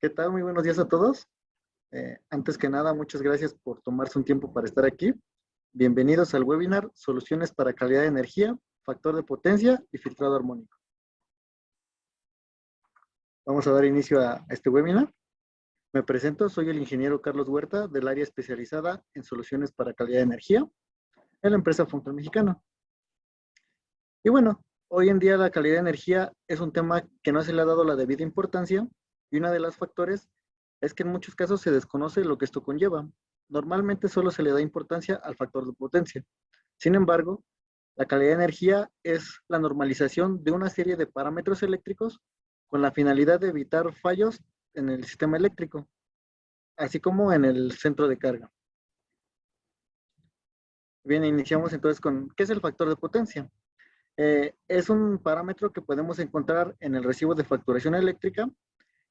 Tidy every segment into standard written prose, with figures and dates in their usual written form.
¿Qué tal? Muy buenos días a todos. Antes que nada, muchas gracias por tomarse un tiempo para estar aquí. Bienvenidos al webinar Soluciones para calidad de energía, factor de potencia y filtrado armónico. Vamos a dar inicio a este webinar. Me presento, soy el ingeniero Carlos Huerta del área especializada en soluciones para calidad de energía en la empresa Functor Mexicana. Y bueno, hoy en día la calidad de energía es un tema que no se le ha dado la debida importancia y uno de los factores es que en muchos casos se desconoce lo que esto conlleva. Normalmente solo se le da importancia al factor de potencia. Sin embargo, la calidad de energía es la normalización de una serie de parámetros eléctricos con la finalidad de evitar fallos en el sistema eléctrico, así como en el centro de carga. Bien, iniciamos entonces con, ¿qué es el factor de potencia? Es un parámetro que podemos encontrar en el recibo de facturación eléctrica,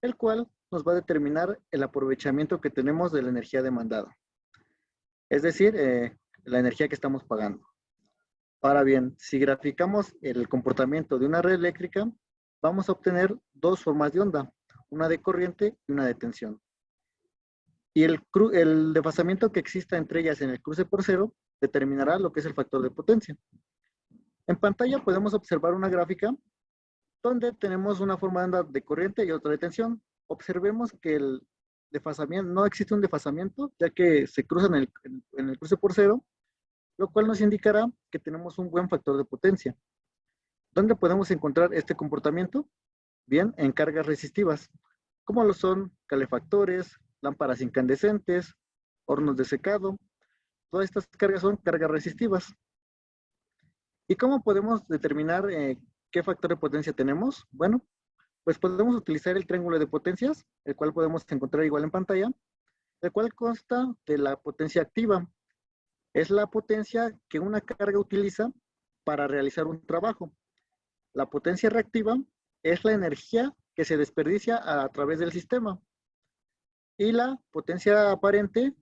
el cual nos va a determinar el aprovechamiento que tenemos de la energía demandada. Es decir, la energía que estamos pagando. Ahora bien, si graficamos el comportamiento de una red eléctrica, vamos a obtener dos formas de onda, una de corriente y una de tensión. Y el desfasamiento que exista entre ellas en el cruce por cero determinará lo que es el factor de potencia. En pantalla podemos observar una gráfica donde tenemos una forma de onda de corriente y otra de tensión. Observemos que el desfasamiento, no existe un desfasamiento, ya que se cruzan en el cruce por cero, lo cual nos indicará que tenemos un buen factor de potencia. ¿Dónde podemos encontrar este comportamiento? Bien, en cargas resistivas, como lo son calefactores, lámparas incandescentes, hornos de secado. Todas estas cargas son cargas resistivas. ¿Y cómo podemos determinar qué factor de potencia tenemos? Bueno, pues podemos utilizar el triángulo de potencias, el cual podemos encontrar igual en pantalla, el cual consta de la potencia activa. Es la potencia que una carga utiliza para realizar un trabajo. La potencia reactiva es la energía que se desperdicia a través del sistema. Y la potencia aparente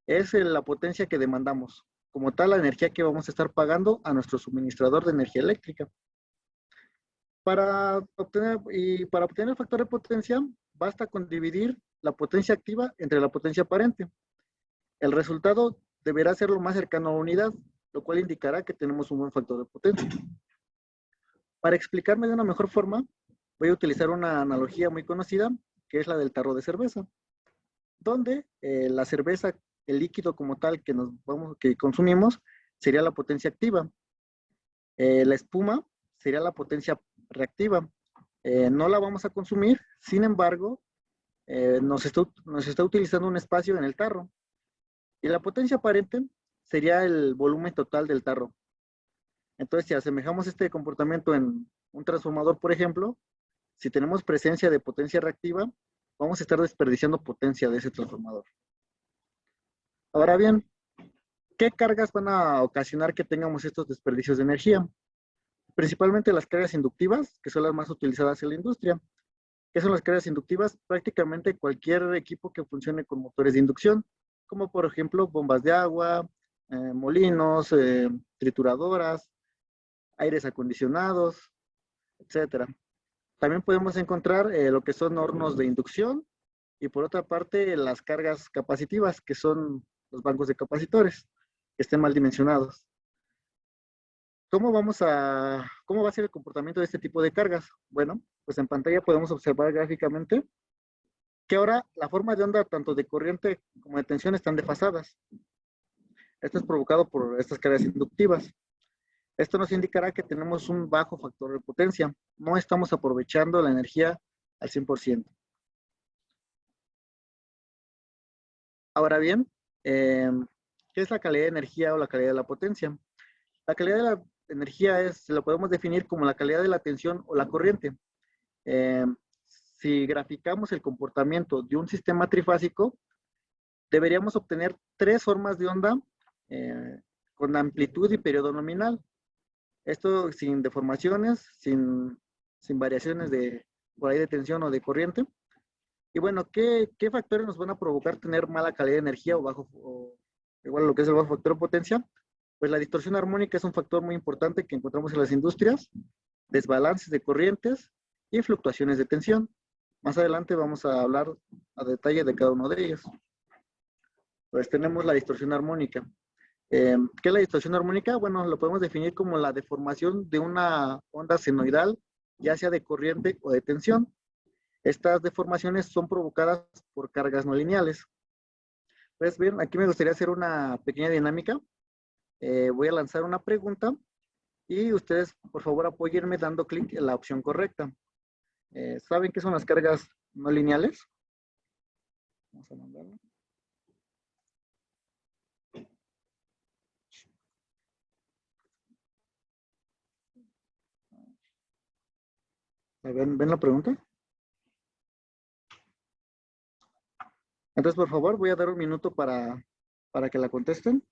es la potencia que demandamos, como tal la energía que vamos a estar pagando a nuestro suministrador de energía eléctrica. Para obtener el factor de potencia, basta con dividir la potencia activa entre la potencia aparente. El resultado deberá ser lo más cercano a la unidad, lo cual indicará que tenemos un buen factor de potencia. Para explicarme de una mejor forma, voy a utilizar una analogía muy conocida, que es la del tarro de cerveza, donde la cerveza, el líquido como tal que consumimos, sería la potencia activa. La espuma sería la potencia reactiva. No la vamos a consumir, sin embargo, nos está utilizando un espacio en el tarro. Y la potencia aparente sería el volumen total del tarro. Entonces, si asemejamos este comportamiento en un transformador, por ejemplo, si tenemos presencia de potencia reactiva, vamos a estar desperdiciando potencia de ese transformador. Ahora bien, ¿qué cargas van a ocasionar que tengamos estos desperdicios de energía? Principalmente las cargas inductivas, que son las más utilizadas en la industria. ¿Qué son las cargas inductivas? Prácticamente cualquier equipo que funcione con motores de inducción, como por ejemplo bombas de agua, molinos, trituradoras, aires acondicionados, etcétera. También podemos encontrar lo que son hornos de inducción y por otra parte las cargas capacitivas, que son los bancos de capacitores, que estén mal dimensionados. ¿Cómo va a ser el comportamiento de este tipo de cargas? Bueno, pues en pantalla podemos observar gráficamente que ahora la forma de onda tanto de corriente como de tensión están desfasadas. Esto es provocado por estas cargas inductivas. Esto nos indicará que tenemos un bajo factor de potencia. No estamos aprovechando la energía al 100%. Ahora bien, ¿qué es la calidad de energía o la calidad de la potencia? La calidad de la energía lo podemos definir como la calidad de la tensión o la corriente. Si graficamos el comportamiento de un sistema trifásico, deberíamos obtener tres formas de onda con amplitud y periodo nominal. Esto sin deformaciones, sin variaciones por ahí de tensión o de corriente. Y bueno, ¿qué factores nos van a provocar tener mala calidad de energía o igual lo que es el bajo factor de potencia? Pues la distorsión armónica es un factor muy importante que encontramos en las industrias, desbalances de corrientes y fluctuaciones de tensión. Más adelante vamos a hablar a detalle de cada uno de ellos. Pues tenemos la distorsión armónica. ¿Qué es la distorsión armónica? Bueno, lo podemos definir como la deformación de una onda senoidal, ya sea de corriente o de tensión. Estas deformaciones son provocadas por cargas no lineales. Pues bien, aquí me gustaría hacer una pequeña dinámica. Voy a lanzar una pregunta y ustedes, por favor, apóyenme dando clic en la opción correcta. ¿Saben qué son las cargas no lineales? Vamos a mandarlo. ¿Ven la pregunta? Entonces, por favor, voy a dar un minuto para que la contesten.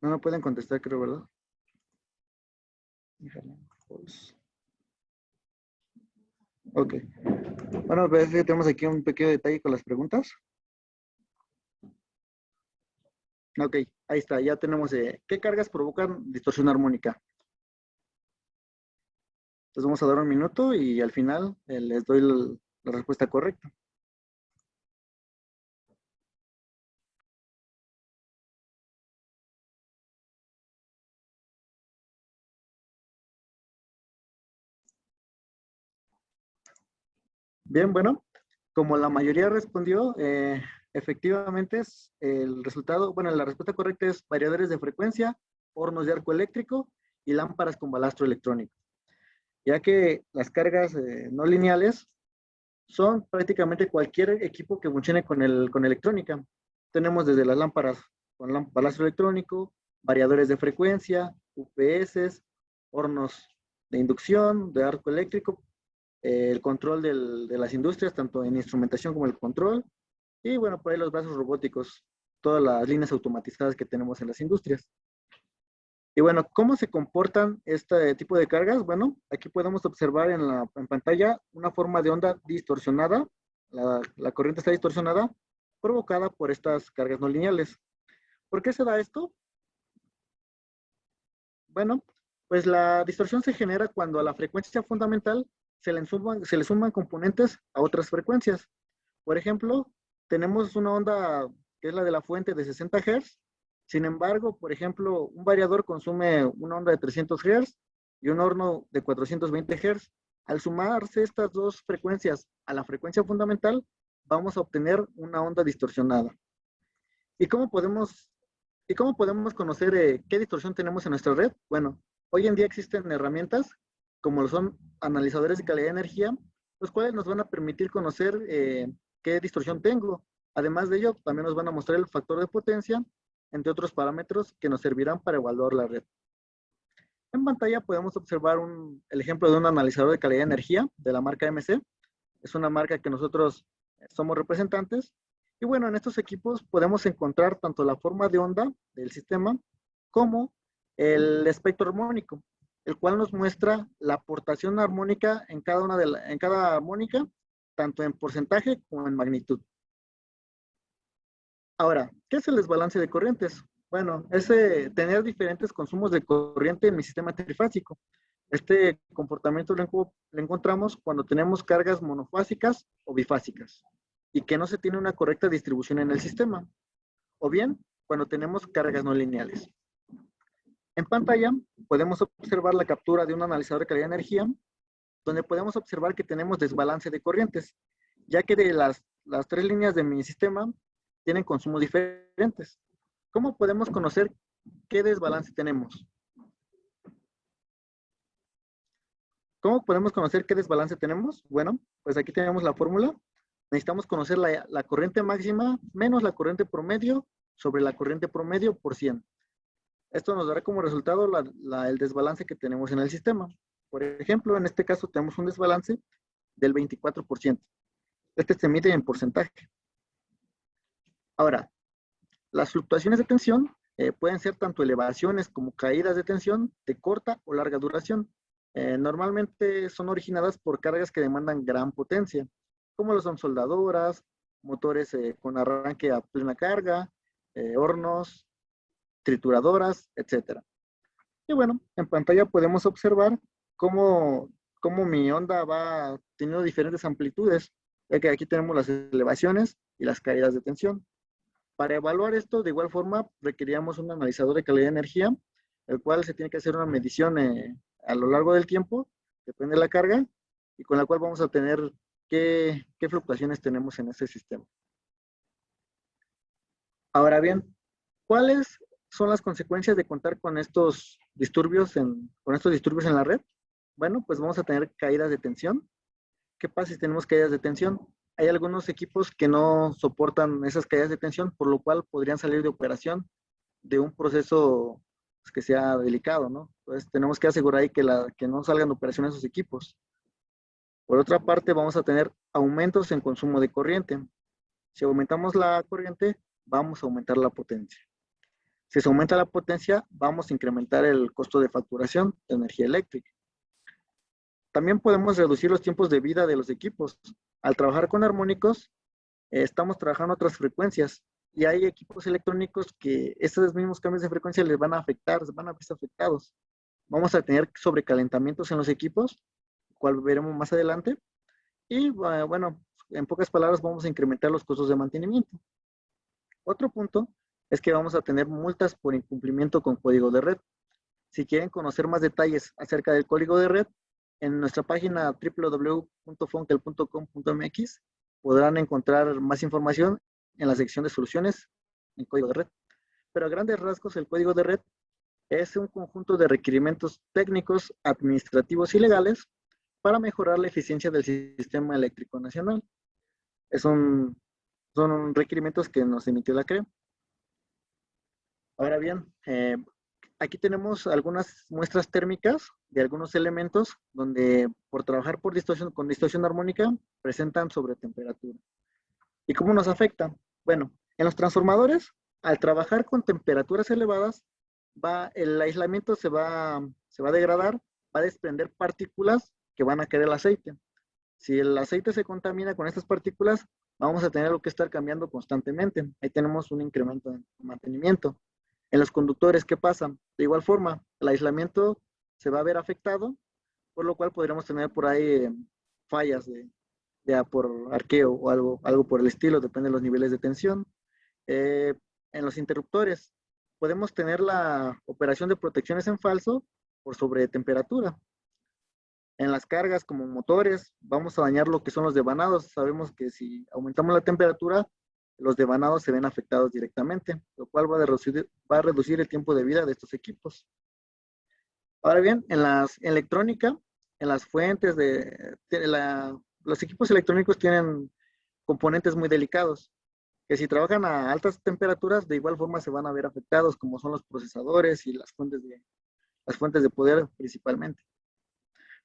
No me pueden contestar, creo, ¿verdad? Ok. Bueno, pues tenemos aquí un pequeño detalle con las preguntas. Ok, ahí está, ya tenemos ¿qué cargas provocan distorsión armónica? Entonces vamos a dar un minuto y al final les doy la respuesta correcta. Bien, bueno, como la mayoría respondió, efectivamente es el resultado, bueno, la respuesta correcta es variadores de frecuencia, hornos de arco eléctrico y lámparas con balastro electrónico, ya que las cargas no lineales son prácticamente cualquier equipo que funcione con electrónica. Tenemos desde las lámparas con balastro electrónico, variadores de frecuencia, UPS, hornos de inducción, de arco eléctrico, el control de las industrias, tanto en instrumentación como el control, y bueno, por ahí los brazos robóticos, todas las líneas automatizadas que tenemos en las industrias. Y bueno, ¿cómo se comportan este tipo de cargas? Bueno, aquí podemos observar en pantalla una forma de onda distorsionada. La corriente está distorsionada, provocada por estas cargas no lineales. ¿Por qué se da esto? Bueno, pues la distorsión se genera cuando a la frecuencia fundamental se le suman componentes a otras frecuencias. Por ejemplo, tenemos una onda que es la de la fuente de 60 Hz. Sin embargo, por ejemplo, un variador consume una onda de 300 Hz y un horno de 420 Hz. Al sumarse estas dos frecuencias a la frecuencia fundamental, vamos a obtener una onda distorsionada. ¿Y cómo podemos, conocer qué distorsión tenemos en nuestra red? Bueno, hoy en día existen herramientas como lo son analizadores de calidad de energía, los cuales nos van a permitir conocer qué distorsión tengo. Además de ello, también nos van a mostrar el factor de potencia, entre otros parámetros que nos servirán para evaluar la red. En pantalla podemos observar el ejemplo de un analizador de calidad de energía de la marca MC. Es una marca que nosotros somos representantes. Y bueno, en estos equipos podemos encontrar tanto la forma de onda del sistema como el espectro armónico, el cual nos muestra la aportación armónica en cada armónica, tanto en porcentaje como en magnitud. Ahora, ¿qué es el desbalance de corrientes? Bueno, es tener diferentes consumos de corriente en mi sistema trifásico. Este comportamiento lo encontramos cuando tenemos cargas monofásicas o bifásicas y que no se tiene una correcta distribución en el sistema, o bien cuando tenemos cargas no lineales. En pantalla podemos observar la captura de un analizador de calidad de energía, donde podemos observar que tenemos desbalance de corrientes, ya que de las tres líneas de mi sistema tienen consumos diferentes. ¿Cómo podemos conocer qué desbalance tenemos? ¿Cómo podemos conocer qué desbalance tenemos? Bueno, pues aquí tenemos la fórmula. Necesitamos conocer la corriente máxima menos la corriente promedio sobre la corriente promedio por 100. Esto nos dará como resultado el desbalance que tenemos en el sistema. Por ejemplo, en este caso tenemos un desbalance del 24%. Este se mide en porcentaje. Ahora, las fluctuaciones de tensión pueden ser tanto elevaciones como caídas de tensión de corta o larga duración. Normalmente son originadas por cargas que demandan gran potencia, como lo son soldadoras, motores con arranque a plena carga, hornos, trituradoras, etcétera. Y bueno, en pantalla podemos observar cómo mi onda va teniendo diferentes amplitudes, ya que aquí tenemos las elevaciones y las caídas de tensión. Para evaluar esto, de igual forma, requeríamos un analizador de calidad de energía, el cual se tiene que hacer una medición a lo largo del tiempo, depende de la carga, y con la cual vamos a tener qué fluctuaciones tenemos en ese sistema. Ahora bien, ¿cuáles son las consecuencias de contar con estos disturbios en la red? Bueno, pues vamos a tener caídas de tensión. ¿Qué pasa si tenemos caídas de tensión? Hay algunos equipos que no soportan esas caídas de tensión, por lo cual podrían salir de operación de un proceso pues, que sea delicado, ¿no? Entonces tenemos que asegurar ahí que no salgan de operación esos equipos. Por otra parte, vamos a tener aumentos en consumo de corriente. Si aumentamos la corriente, vamos a aumentar la potencia. Si se aumenta la potencia, vamos a incrementar el costo de facturación de energía eléctrica. También podemos reducir los tiempos de vida de los equipos. Al trabajar con armónicos, estamos trabajando otras frecuencias y hay equipos electrónicos que esos mismos cambios de frecuencia les van a afectar, se van a ver afectados. Vamos a tener sobrecalentamientos en los equipos, cual veremos más adelante. Y bueno, en pocas palabras, vamos a incrementar los costos de mantenimiento. Otro punto es que vamos a tener multas por incumplimiento con código de red. Si quieren conocer más detalles acerca del código de red, en nuestra página www.fonkel.com.mx podrán encontrar más información en la sección de soluciones en código de red. Pero a grandes rasgos, el código de red es un conjunto de requerimientos técnicos, administrativos y legales para mejorar la eficiencia del sistema eléctrico nacional. Son requerimientos que nos emitió la CRE. Ahora bien, aquí tenemos algunas muestras térmicas de algunos elementos donde por trabajar con distorsión armónica presentan sobretemperatura. ¿Y cómo nos afecta? Bueno, en los transformadores, al trabajar con temperaturas elevadas, el aislamiento se va a degradar, va a desprender partículas que van a caer el aceite. Si el aceite se contamina con estas partículas, vamos a tener que estar cambiando constantemente. Ahí tenemos un incremento en mantenimiento. En los conductores, ¿qué pasa? De igual forma, el aislamiento se va a ver afectado, por lo cual podríamos tener por ahí fallas por arqueo o algo por el estilo, depende de los niveles de tensión. En los interruptores, podemos tener la operación de protecciones en falso por sobretemperatura. En las cargas como motores, vamos a dañar lo que son los devanados. Sabemos que si aumentamos la temperatura, los devanados se ven afectados directamente, lo cual va a reducir el tiempo de vida de estos equipos. Ahora bien, en la electrónica, en las fuentes los equipos electrónicos tienen componentes muy delicados, que si trabajan a altas temperaturas, de igual forma se van a ver afectados, como son los procesadores y las fuentes de poder principalmente.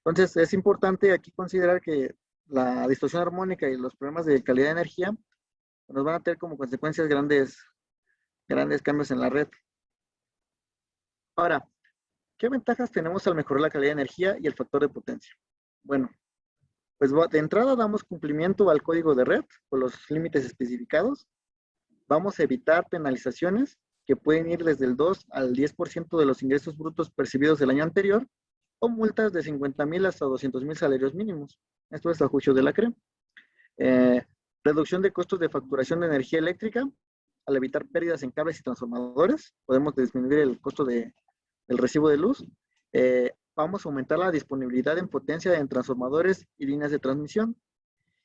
Entonces, es importante aquí considerar que la distorsión armónica y los problemas de calidad de energía nos van a tener como consecuencias grandes cambios en la red. Ahora, ¿qué ventajas tenemos al mejorar la calidad de energía y el factor de potencia? Bueno, pues de entrada damos cumplimiento al código de red con los límites especificados. Vamos a evitar penalizaciones que pueden ir desde el 2 al 10% de los ingresos brutos percibidos el año anterior o multas de 50,000 hasta 200,000 salarios mínimos. Esto es a juicio de la CRE. Reducción de costos de facturación de energía eléctrica. Al evitar pérdidas en cables y transformadores, podemos disminuir el costo del recibo de luz. Vamos a aumentar la disponibilidad en potencia en transformadores y líneas de transmisión.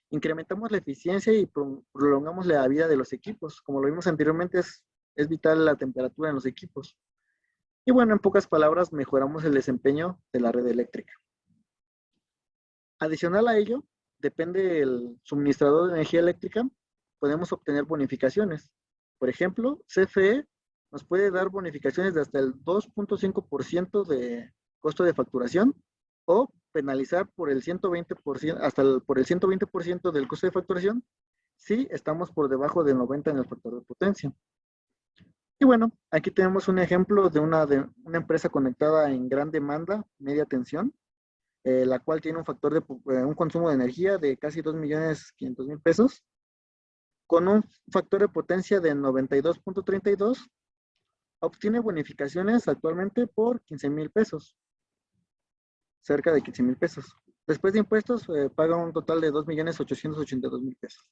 Incrementamos la eficiencia y prolongamos la vida de los equipos. Como lo vimos anteriormente, es vital la temperatura en los equipos. Y bueno, en pocas palabras, mejoramos el desempeño de la red eléctrica. Adicional a ello, depende del suministrador de energía eléctrica, podemos obtener bonificaciones. Por ejemplo, CFE nos puede dar bonificaciones de hasta el 2.5% de costo de facturación o penalizar por el 120%, por el 120% del costo de facturación si estamos por debajo del 90 en el factor de potencia. Y bueno, aquí tenemos un ejemplo de una empresa conectada en gran demanda, media tensión, la cual tiene un consumo de energía de casi 2,500,000 pesos, con un factor de potencia de 92.32, obtiene bonificaciones actualmente por 15,000 pesos, cerca de 15,000 pesos. Después de impuestos, paga un total de 2,882,000 pesos.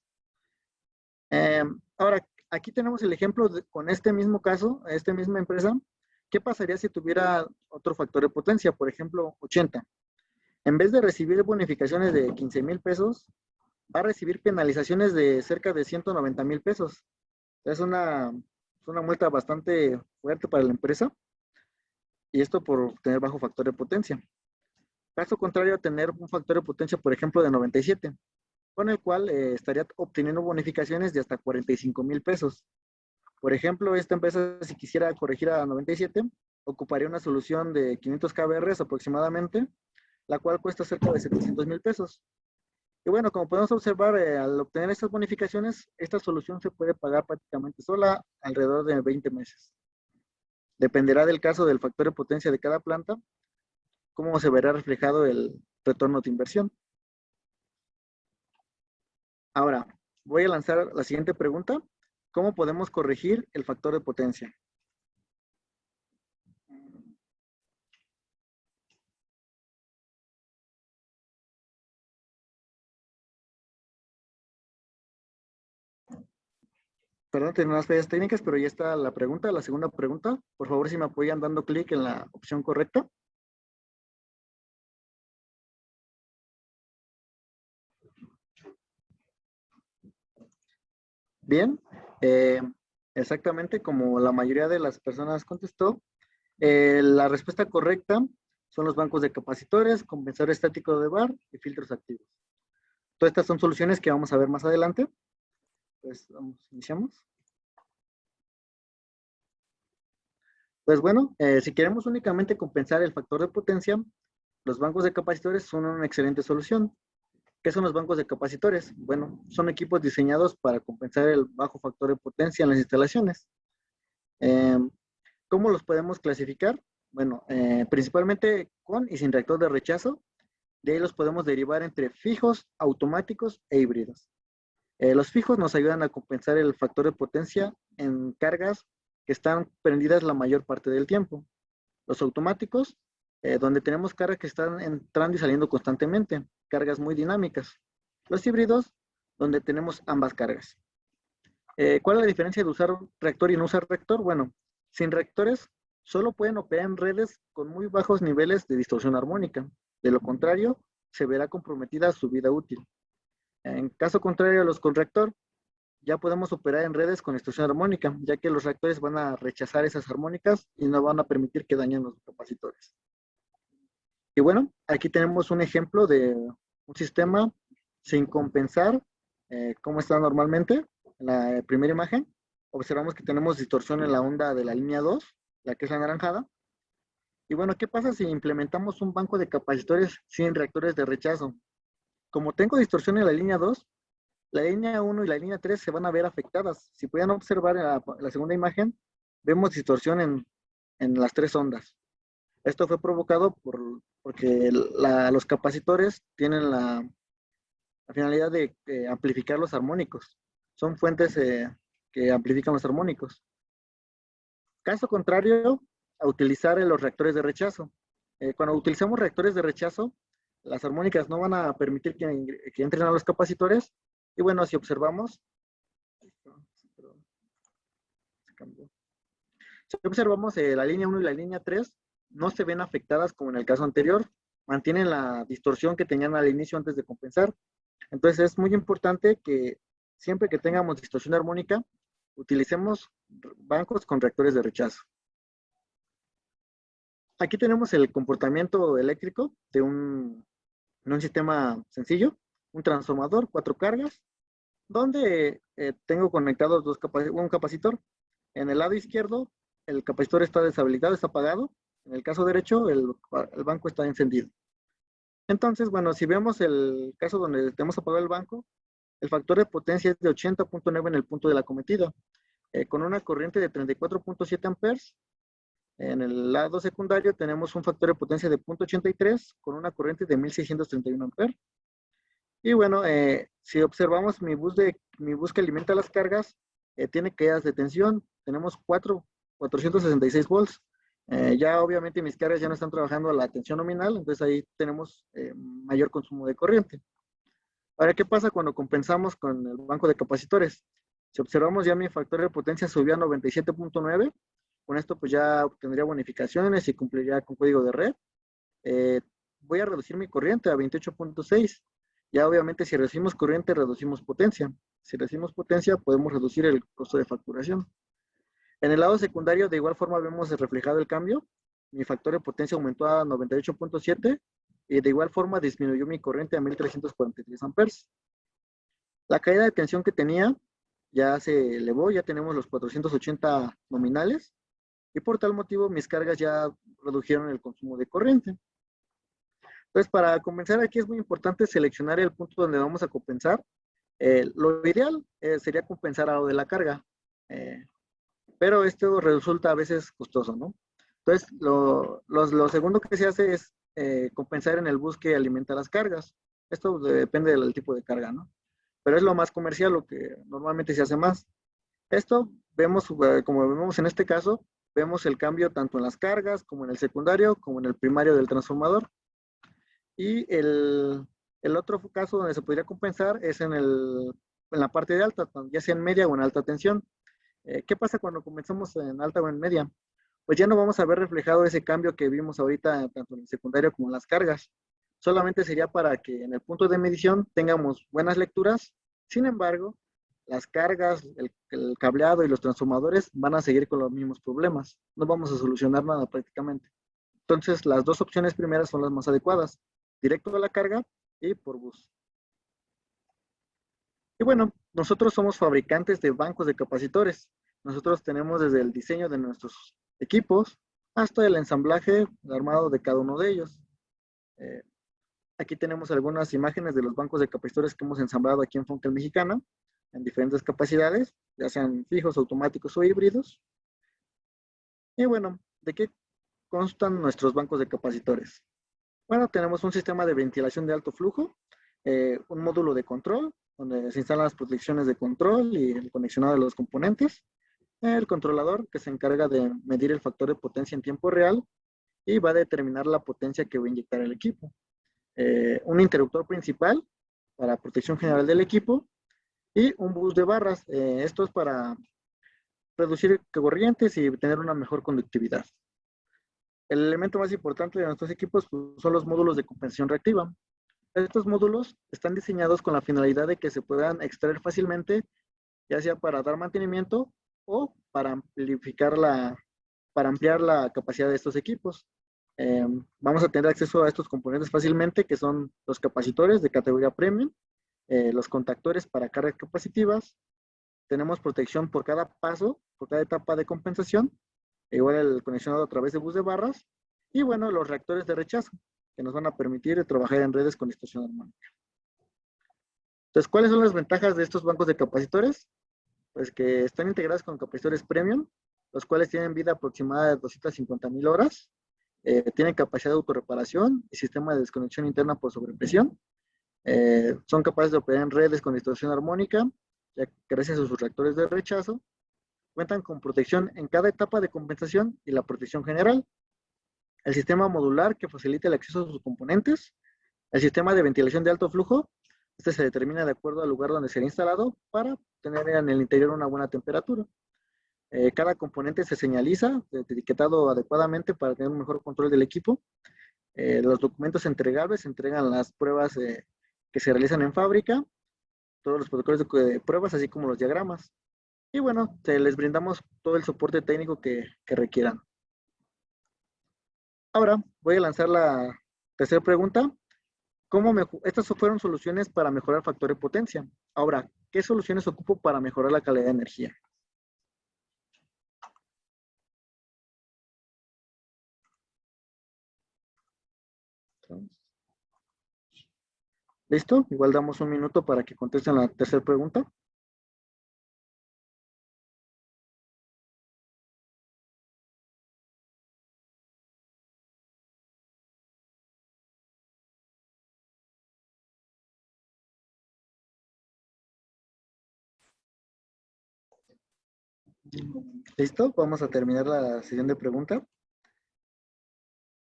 Ahora, aquí tenemos el ejemplo con este mismo caso, esta misma empresa. ¿Qué pasaría si tuviera otro factor de potencia? Por ejemplo, 80. En vez de recibir bonificaciones de 15,000 pesos, va a recibir penalizaciones de cerca de 190,000 pesos. Es una multa bastante fuerte para la empresa, y esto por tener bajo factor de potencia. Caso contrario a tener un factor de potencia, por ejemplo, de 97, con el cual estaría obteniendo bonificaciones de hasta 45,000 pesos. Por ejemplo, esta empresa, si quisiera corregir a 97, ocuparía una solución de 500 kBr aproximadamente, la cual cuesta cerca de 700,000 pesos. Y bueno, como podemos observar, al obtener estas bonificaciones, esta solución se puede pagar prácticamente sola alrededor de 20 meses. Dependerá del caso del factor de potencia de cada planta, cómo se verá reflejado el retorno de inversión. Ahora, voy a lanzar la siguiente pregunta. ¿Cómo podemos corregir el factor de potencia? Perdón, tengo unas fallas técnicas, pero ya está la pregunta, la segunda pregunta. Por favor, si me apoyan dando clic en la opción correcta. Bien, exactamente como la mayoría de las personas contestó, la respuesta correcta son los bancos de capacitores, compensador estático de bar y filtros activos. Todas estas son soluciones que vamos a ver más adelante. Pues iniciamos. Pues bueno, si queremos únicamente compensar el factor de potencia, los bancos de capacitores son una excelente solución. ¿Qué son los bancos de capacitores? Bueno, son equipos diseñados para compensar el bajo factor de potencia en las instalaciones. ¿Cómo los podemos clasificar? Bueno, principalmente con y sin reactor de rechazo. De ahí los podemos derivar entre fijos, automáticos e híbridos. Los fijos nos ayudan a compensar el factor de potencia en cargas que están prendidas la mayor parte del tiempo. Los automáticos, donde tenemos cargas que están entrando y saliendo constantemente, cargas muy dinámicas. Los híbridos, donde tenemos ambas cargas. ¿Cuál es la diferencia de usar reactor y no usar reactor? Bueno, sin reactores solo pueden operar en redes con muy bajos niveles de distorsión armónica. De lo contrario, se verá comprometida su vida útil. En caso contrario a los con reactor, ya podemos operar en redes con distorsión armónica, ya que los reactores van a rechazar esas armónicas y no van a permitir que dañen los capacitores. Y bueno, aquí tenemos un ejemplo de un sistema sin compensar, como está normalmente. En la primera imagen, observamos que tenemos distorsión en la onda de la línea 2, la que es la anaranjada. Y bueno, ¿qué pasa si implementamos un banco de capacitores sin reactores de rechazo? Como tengo distorsión en la línea 2, la línea 1 y la línea 3 se van a ver afectadas. Si pueden observar en la segunda imagen, vemos distorsión en las tres ondas. Esto fue provocado porque los capacitores tienen la finalidad de amplificar los armónicos. Son fuentes que amplifican los armónicos. Caso contrario, a utilizar los reactores de rechazo. Cuando utilizamos reactores de rechazo, las armónicas no van a permitir que entren a los capacitores. Y bueno, si observamos, la línea 1 y la línea 3 no se ven afectadas como en el caso anterior, mantienen la distorsión que tenían al inicio antes de compensar. Entonces es muy importante que siempre que tengamos distorsión armónica, utilicemos bancos con reactores de rechazo. Aquí tenemos el comportamiento eléctrico de un sistema sencillo, un transformador, 4 cargas, donde tengo conectados un capacitor. En el lado izquierdo, el capacitor está deshabilitado, está apagado. En el caso derecho, el banco está encendido. Entonces, bueno, si vemos el caso donde tenemos apagado el banco, el factor de potencia es de 80.9 en el punto de la cometida, con una corriente de 34.7 amperes. En el lado secundario tenemos un factor de potencia de 0.83 con una corriente de 1631 amperes. Y bueno, si observamos mi bus que alimenta las cargas, tiene caídas de tensión. Tenemos cuatro 466 volts. Ya obviamente mis cargas ya no están trabajando a la tensión nominal, entonces ahí tenemos mayor consumo de corriente. Ahora, ¿qué pasa cuando compensamos con el banco de capacitores? Si observamos ya mi factor de potencia subió a 97.9, con esto pues ya obtendría bonificaciones y cumpliría con código de red. Voy a reducir mi corriente a 28.6. Ya obviamente si reducimos corriente, reducimos potencia. Si reducimos potencia, podemos reducir el costo de facturación. En el lado secundario, de igual forma, vemos reflejado el cambio. Mi factor de potencia aumentó a 98.7 y de igual forma disminuyó mi corriente a 1343 amperes. La caída de tensión que tenía ya se elevó, ya tenemos los 480 nominales y por tal motivo mis cargas ya redujeron el consumo de corriente. Entonces, para compensar aquí es muy importante seleccionar el punto donde vamos a compensar. Lo ideal sería compensar a lo de la carga, pero esto resulta a veces costoso, ¿no? Entonces, lo segundo que se hace es compensar en el bus que alimenta las cargas. Esto depende del tipo de carga, ¿no? Pero es lo más comercial, lo que normalmente se hace más. Esto vemos, como vemos en este caso, vemos el cambio tanto en las cargas como en el secundario, como en el primario del transformador. Y el otro caso donde se podría compensar es en la parte de alta, ya sea en media o en alta tensión. ¿Qué pasa cuando comenzamos en alta o en media? Pues ya no vamos a ver reflejado ese cambio que vimos ahorita, tanto en el secundario como en las cargas. Solamente sería para que en el punto de medición tengamos buenas lecturas. Sin embargo, las cargas, el cableado y los transformadores van a seguir con los mismos problemas. No vamos a solucionar nada prácticamente. Entonces, las dos opciones primeras son las más adecuadas. Directo a la carga y por bus. Y bueno, nosotros somos fabricantes de bancos de capacitores. Nosotros tenemos desde el diseño de nuestros equipos hasta el ensamblaje armado de cada uno de ellos. Aquí tenemos algunas imágenes de los bancos de capacitores que hemos ensamblado aquí en Funkel Mexicana, en diferentes capacidades, ya sean fijos, automáticos o híbridos. Y bueno, ¿de qué constan nuestros bancos de capacitores? Bueno, tenemos un sistema de ventilación de alto flujo, un módulo de control, donde se instalan las protecciones de control y el conexionado de los componentes, el controlador que se encarga de medir el factor de potencia en tiempo real y va a determinar la potencia que va a inyectar el equipo. Un interruptor principal para protección general del equipo y un bus de barras. Esto es para reducir corrientes y tener una mejor conductividad. El elemento más importante de nuestros equipos pues, son los módulos de compensación reactiva. Estos módulos están diseñados con la finalidad de que se puedan extraer fácilmente, ya sea para dar mantenimiento o para para ampliar la capacidad de estos equipos. Vamos a tener acceso a estos componentes fácilmente, que son los capacitores de categoría premium, los contactores para cargas capacitivas, tenemos protección por cada paso, por cada etapa de compensación, igual el conexionado a través de bus de barras, y bueno, los reactores de rechazo, que nos van a permitir trabajar en redes con distorsión armónica. Entonces, ¿cuáles son las ventajas de estos bancos de capacitores? Pues que están integrados con capacitores premium, los cuales tienen vida aproximada de 250,000 horas, tienen capacidad de autorreparación y sistema de desconexión interna por sobrepresión, son capaces de operar en redes con distorsión armónica, ya que gracias a sus reactores de rechazo, cuentan con protección en cada etapa de compensación y la protección general, el sistema modular que facilita el acceso a sus componentes, el sistema de ventilación de alto flujo, este se determina de acuerdo al lugar donde será instalado para tener en el interior una buena temperatura. Cada componente se señaliza, etiquetado adecuadamente para tener un mejor control del equipo. Los documentos entregables se entregan las pruebas que se realizan en fábrica, todos los protocolos de pruebas, así como los diagramas. Y bueno, les brindamos todo el soporte técnico que requieran. Ahora voy a lanzar la tercera pregunta. Estas fueron soluciones para mejorar el factor de potencia. Ahora, ¿qué soluciones ocupo para mejorar la calidad de energía? ¿Listo? Igual damos un minuto para que contesten la tercera pregunta. ¿Listo? Vamos a terminar la sesión de preguntas.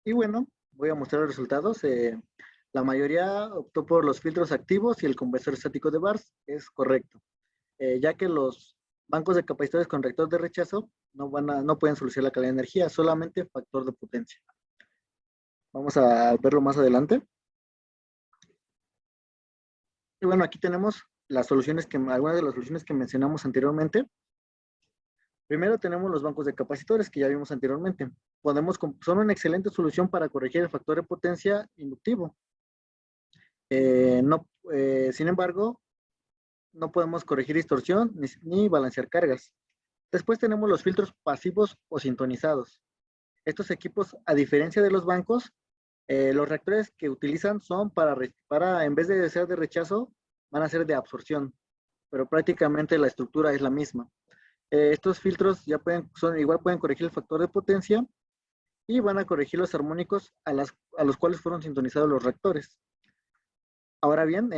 Y bueno, voy a mostrar los resultados. La mayoría optó por los filtros activos y el conversor estático de bars. Es correcto, ya que los bancos de capacitores con reactor de rechazo no pueden solucionar la calidad de energía, solamente factor de potencia. Vamos a verlo más adelante. Y bueno, aquí tenemos algunas de las soluciones que mencionamos anteriormente. Primero tenemos los bancos de capacitores que ya vimos anteriormente. Son una excelente solución para corregir el factor de potencia inductivo. Sin embargo, no podemos corregir distorsión ni balancear cargas. Después tenemos los filtros pasivos o sintonizados. Estos equipos, a diferencia de los bancos, los reactores que utilizan son en vez de ser de rechazo, van a ser de absorción, pero prácticamente la estructura es la misma. Estos filtros igual pueden corregir el factor de potencia y van a corregir los armónicos a los cuales fueron sintonizados los reactores. Ahora bien,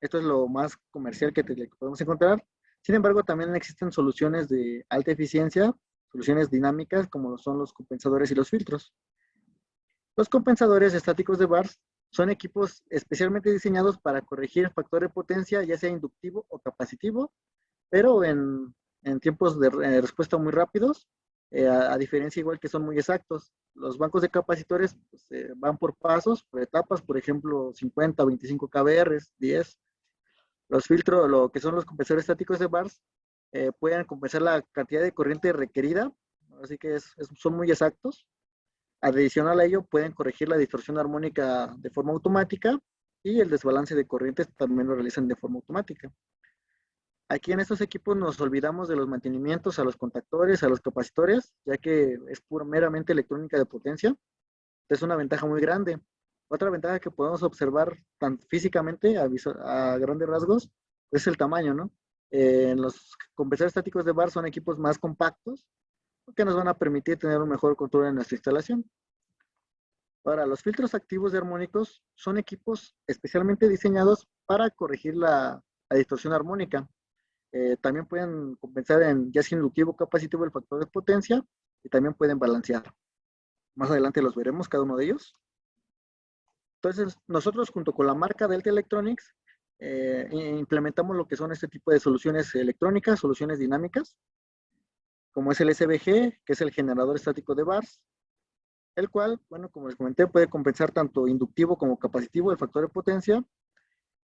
esto es lo más comercial que podemos encontrar. Sin embargo, también existen soluciones de alta eficiencia, soluciones dinámicas, como son los compensadores y los filtros. Los compensadores estáticos de bars son equipos especialmente diseñados para corregir el factor de potencia, ya sea inductivo o capacitivo, pero en tiempos de respuesta muy rápidos, a diferencia igual que son muy exactos. Los bancos de capacitores pues, van por pasos, por etapas, por ejemplo, 50, 25 kBr, 10. Los filtros, lo que son los compensadores estáticos de bars, pueden compensar la cantidad de corriente requerida, así que son muy exactos. Adicional a ello, pueden corregir la distorsión armónica de forma automática y el desbalance de corrientes también lo realizan de forma automática. Aquí en estos equipos nos olvidamos de los mantenimientos a los contactores, a los capacitores, ya que es meramente electrónica de potencia. Es una ventaja muy grande. Otra ventaja que podemos observar tan físicamente a grandes rasgos es el tamaño, ¿no? Los compresores estáticos de bar son equipos más compactos que nos van a permitir tener un mejor control en nuestra instalación. Ahora, los filtros activos de armónicos son equipos especialmente diseñados para corregir la distorsión armónica. También pueden compensar ya sea inductivo o capacitivo el factor de potencia y también pueden balancear. Más adelante los veremos cada uno de ellos. Entonces, nosotros junto con la marca Delta Electronics implementamos lo que son este tipo de soluciones electrónicas, soluciones dinámicas, como es el SVG, que es el generador estático de bars, el cual, bueno, como les comenté, puede compensar tanto inductivo como capacitivo el factor de potencia.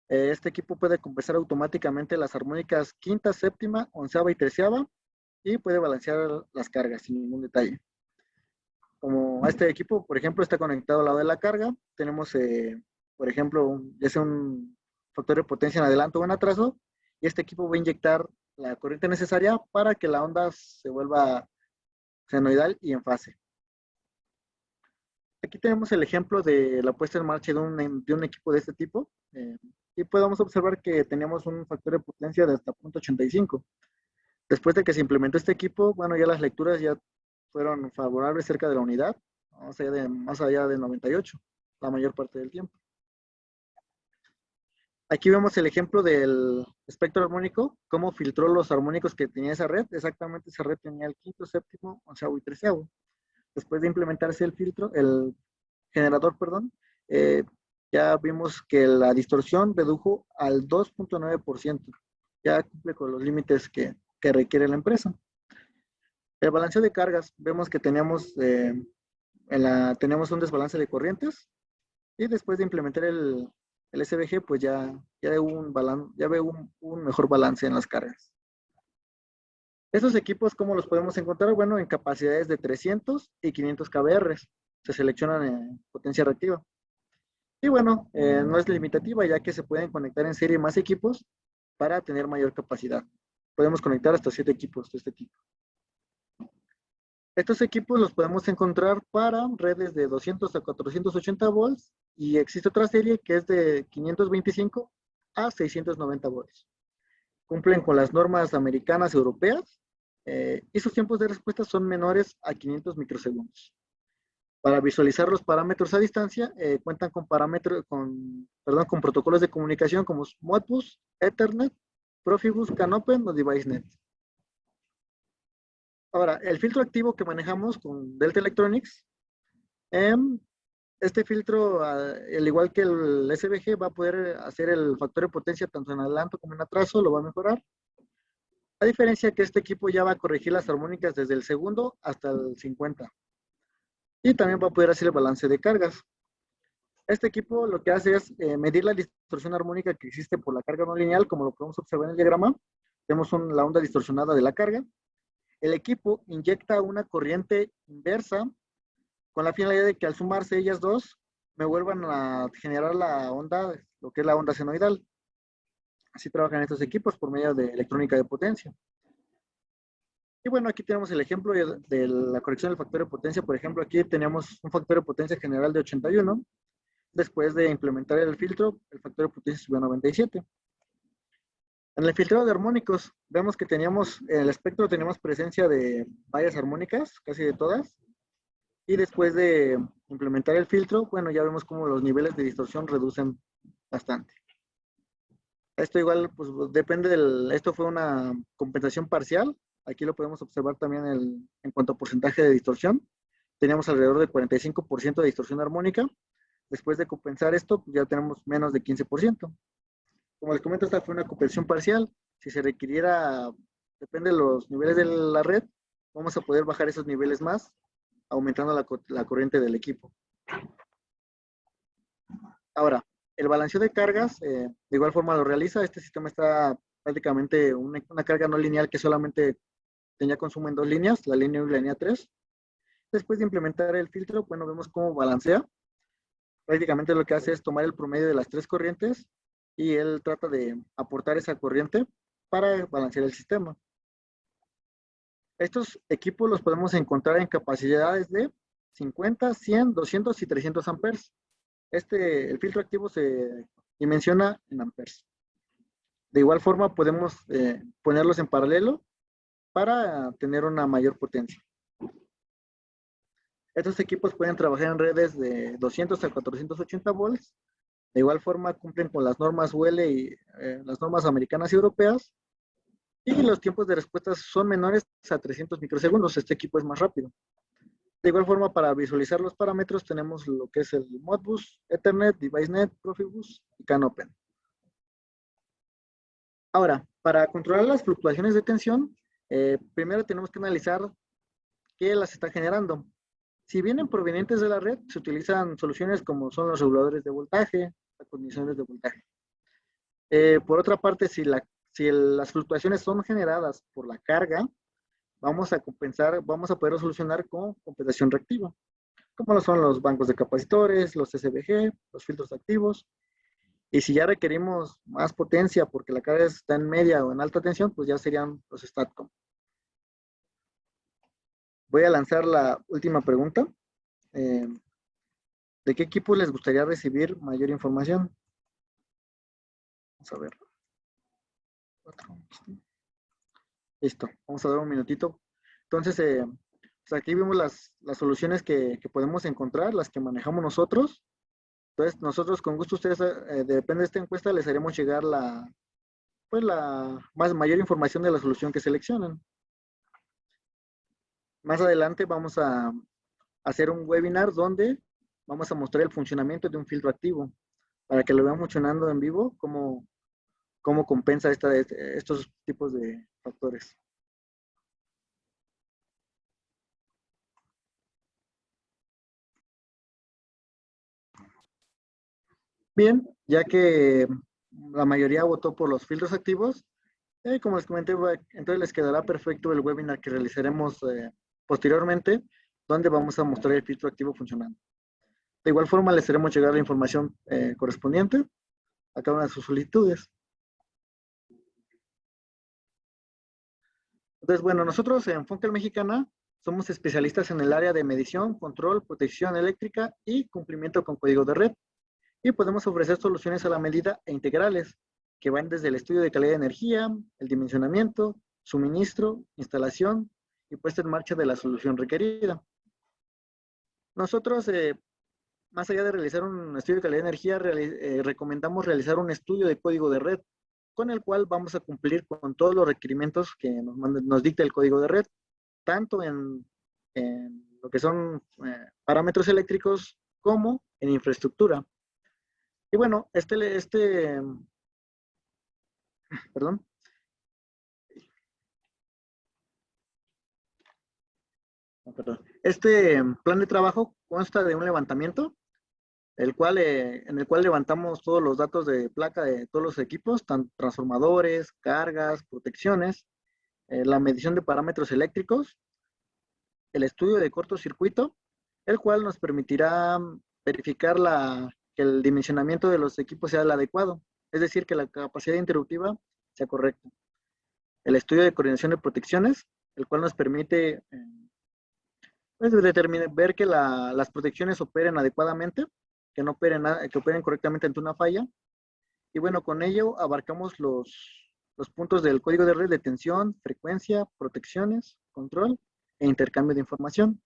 Este equipo puede compensar automáticamente las armónicas quinta, séptima, onceava y treceava y puede balancear las cargas sin ningún detalle. Como este equipo, por ejemplo, está conectado al lado de la carga, tenemos, por ejemplo, ya sea un factor de potencia en adelanto o en atraso, y este equipo va a inyectar la corriente necesaria para que la onda se vuelva senoidal y en fase. Aquí tenemos el ejemplo de la puesta en marcha de un equipo de este tipo. Y podemos observar que tenemos un factor de potencia de hasta 0.85. Después de que se implementó este equipo, bueno, ya las lecturas ya fueron favorables cerca de la unidad, más allá de 98, la mayor parte del tiempo. Aquí vemos el ejemplo del espectro armónico, cómo filtró los armónicos que tenía esa red. Exactamente esa red tenía el quinto, séptimo, onceavo y treceavo. Después de implementarse el generador, perdón, ya vimos que la distorsión redujo al 2.9%. Ya cumple con los límites que requiere la empresa. El balanceo de cargas, vemos que tenemos un desbalance de corrientes y después de implementar el SVG, pues ya ve un mejor balance en las cargas. Estos equipos, ¿cómo los podemos encontrar? Bueno, en capacidades de 300 y 500 kBr. Se seleccionan en potencia reactiva. Y bueno, no es limitativa, ya que se pueden conectar en serie más equipos para tener mayor capacidad. Podemos conectar hasta 7 equipos de este tipo. Estos equipos los podemos encontrar para redes de 200 a 480 volts y existe otra serie que es de 525 a 690 volts. Cumplen con las normas americanas y europeas y sus tiempos de respuesta son menores a 500 microsegundos. Para visualizar los parámetros a distancia, cuentan con protocolos de comunicación como Modbus, Ethernet, Profibus, CANopen o DeviceNet. Ahora, el filtro activo que manejamos con Delta Electronics, este filtro, al igual que el SVG, va a poder hacer el factor de potencia tanto en adelanto como en atraso, lo va a mejorar. A diferencia que este equipo ya va a corregir las armónicas desde el segundo hasta el 50. Y también va a poder hacer el balance de cargas. Este equipo lo que hace es medir la distorsión armónica que existe por la carga no lineal, como lo podemos observar en el diagrama. Tenemos la onda distorsionada de la carga. El equipo inyecta una corriente inversa con la finalidad de que al sumarse ellas dos, me vuelvan a generar la onda, lo que es la onda senoidal. Así trabajan estos equipos por medio de electrónica de potencia. Y bueno, aquí tenemos el ejemplo de la corrección del factor de potencia. Por ejemplo, aquí tenemos un factor de potencia general de 81. Después de implementar el filtro, el factor de potencia subió a 97. En el filtrado de armónicos, vemos que teníamos, en el espectro teníamos presencia de varias armónicas, casi de todas. Y después de implementar el filtro, bueno, ya vemos cómo los niveles de distorsión reducen bastante. Esto igual, pues depende esto fue una compensación parcial. Aquí lo podemos observar también en cuanto a porcentaje de distorsión. Teníamos alrededor de 45% de distorsión armónica. Después de compensar esto, pues ya tenemos menos de 15%. Como les comento, esta fue una compensación parcial. Si se requiriera, depende de los niveles de la red, vamos a poder bajar esos niveles más, aumentando la corriente del equipo. Ahora, el balanceo de cargas, de igual forma lo realiza. Este sistema está prácticamente una carga no lineal que solamente tenía consumo en dos líneas, la línea 1 y la línea 3. Después de implementar el filtro, bueno, vemos cómo balancea. Prácticamente lo que hace es tomar el promedio de las tres corrientes y él trata de aportar esa corriente para balancear el sistema. Estos equipos los podemos encontrar en capacidades de 50, 100, 200 y 300 amperes. El filtro activo se dimensiona en amperes. De igual forma podemos ponerlos en paralelo para tener una mayor potencia. Estos equipos pueden trabajar en redes de 200 a 480 volts. De igual forma cumplen con las normas UL y las normas americanas y europeas. Y los tiempos de respuesta son menores a 300 microsegundos. Este equipo es más rápido. De igual forma, para visualizar los parámetros tenemos lo que es el Modbus, Ethernet, DeviceNet, Profibus y CANopen. Ahora, para controlar las fluctuaciones de tensión, primero tenemos que analizar qué las está generando. Si vienen provenientes de la red, se utilizan soluciones como son los reguladores de voltaje, las condiciones de voltaje. Por otra parte, si las fluctuaciones son generadas por la carga, vamos a poder solucionar con compensación reactiva, como lo son los bancos de capacitores, los SVG, los filtros activos. Y si ya requerimos más potencia porque la carga está en media o en alta tensión, pues ya serían los STATCOM. Voy a lanzar la última pregunta. ¿De qué equipo les gustaría recibir mayor información? Vamos a ver. Listo, vamos a dar un minutito. Entonces, pues aquí vimos las soluciones que podemos encontrar, las que manejamos nosotros. Entonces, nosotros con gusto, ustedes, depende de esta encuesta, les haremos llegar la mayor información de la solución que seleccionen. Más adelante vamos a hacer un webinar donde vamos a mostrar el funcionamiento de un filtro activo para que lo vean funcionando en vivo, cómo compensa estos tipos de factores. Bien, ya que la mayoría votó por los filtros activos, como les comenté, entonces les quedará perfecto el webinar que realizaremos posteriormente, donde vamos a mostrar el filtro activo funcionando. De igual forma, les haremos llegar la información correspondiente a cada una de sus solicitudes. Entonces, bueno, nosotros en Funkel Mexicana somos especialistas en el área de medición, control, protección eléctrica y cumplimiento con código de red. Y podemos ofrecer soluciones a la medida e integrales, que van desde el estudio de calidad de energía, el dimensionamiento, suministro, instalación y puesta en marcha de la solución requerida. Nosotros, más allá de realizar un estudio de calidad de energía, recomendamos realizar un estudio de código de red, con el cual vamos a cumplir con todos los requerimientos que nos dicta el código de red. tanto en lo que son parámetros eléctricos como en infraestructura. Y bueno, perdón, este plan de trabajo consta de un levantamiento, en el cual levantamos todos los datos de placa de todos los equipos, tanto transformadores, cargas, protecciones, la medición de parámetros eléctricos, el estudio de cortocircuito, el cual nos permitirá verificar que el dimensionamiento de los equipos sea el adecuado, es decir, que la capacidad interruptiva sea correcta. El estudio de coordinación de protecciones, el cual nos permite pues, ver que las protecciones operen adecuadamente, que no operen, que operen correctamente ante una falla. Y bueno, con ello abarcamos los puntos del código de red de tensión, frecuencia, protecciones, control e intercambio de información.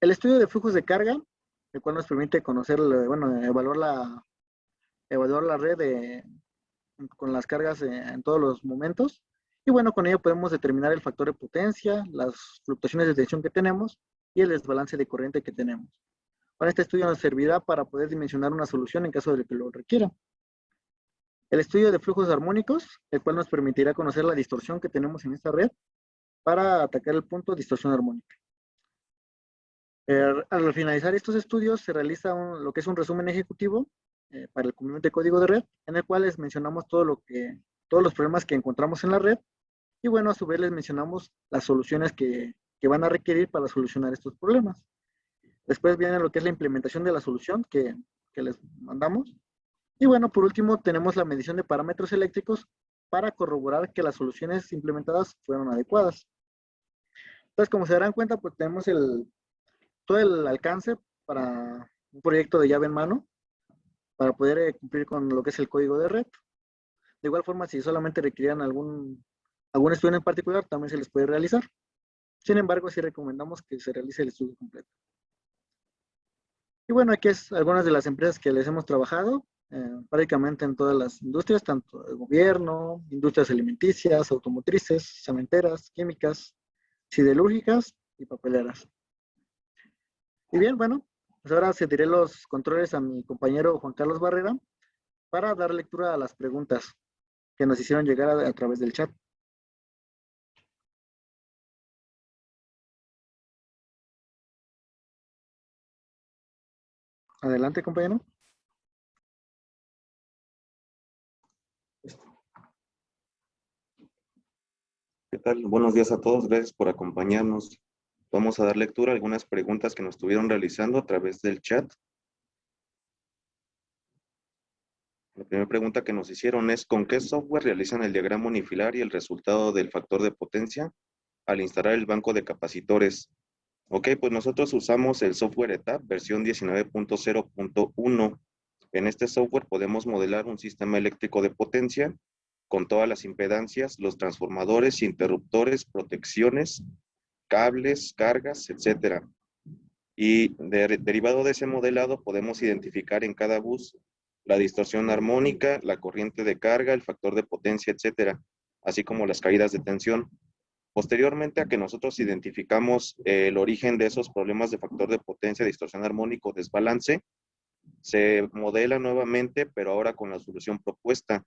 El estudio de flujos de carga, el cual nos permite conocer, bueno, evaluar la red con las cargas en todos los momentos. Y bueno, con ello podemos determinar el factor de potencia, las fluctuaciones de tensión que tenemos y el desbalance de corriente que tenemos. Ahora, este estudio nos servirá para poder dimensionar una solución en caso de que lo requiera. El estudio de flujos armónicos, el cual nos permitirá conocer la distorsión que tenemos en esta red para atacar el punto de distorsión armónica. Al finalizar estos estudios, se realiza lo que es un resumen ejecutivo para el cumplimiento de código de red, en el cual les mencionamos todos los problemas que encontramos en la red, y bueno, a su vez les mencionamos las soluciones que van a requerir para solucionar estos problemas. Después viene lo que es la implementación de la solución que les mandamos. Y bueno, por último, tenemos la medición de parámetros eléctricos para corroborar que las soluciones implementadas fueron adecuadas. Entonces, como se darán cuenta, pues tenemos todo el alcance para un proyecto de llave en mano, para poder cumplir con lo que es el código de red. De igual forma, si solamente requerían algún estudio en particular, también se les puede realizar. Sin embargo, sí recomendamos que se realice el estudio completo. Y bueno, aquí es algunas de las empresas que les hemos trabajado, prácticamente en todas las industrias, tanto el gobierno, industrias alimenticias, automotrices, cementeras, químicas, siderúrgicas y papeleras. Y bien, bueno, pues ahora cediré los controles a mi compañero Juan Carlos Barrera para dar lectura a las preguntas que nos hicieron llegar a través del chat. Adelante, compañero. ¿Qué tal? Buenos días a todos, gracias por acompañarnos. Vamos a dar lectura a algunas preguntas que nos estuvieron realizando a través del chat. La primera pregunta que nos hicieron es: ¿con qué software realizan el diagrama unifilar y el resultado del factor de potencia al instalar el banco de capacitores? Ok, pues nosotros usamos el software ETAP versión 19.0.1. En este software podemos modelar un sistema eléctrico de potencia con todas las impedancias, los transformadores, interruptores, protecciones, cables, cargas, etcétera. Y derivado de ese modelado podemos identificar en cada bus la distorsión armónica, la corriente de carga, el factor de potencia, etcétera, así como las caídas de tensión. Posteriormente a que nosotros identificamos el origen de esos problemas de factor de potencia, distorsión armónico, desbalance, se modela nuevamente, pero ahora con la solución propuesta.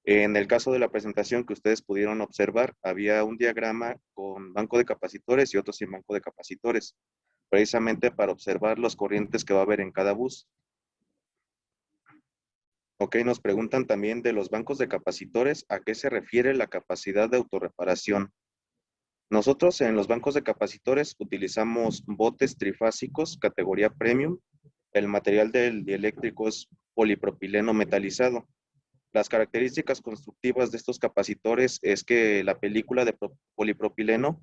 En el caso de la presentación que ustedes pudieron observar, había un diagrama con banco de capacitores y otro sin banco de capacitores, precisamente para observar las corrientes que va a haber en cada bus. Ok, nos preguntan también de los bancos de capacitores, ¿a qué se refiere la capacidad de autorreparación? Nosotros en los bancos de capacitores utilizamos botes trifásicos, categoría premium. El material del dieléctrico es polipropileno metalizado. Las características constructivas de estos capacitores es que la película de polipropileno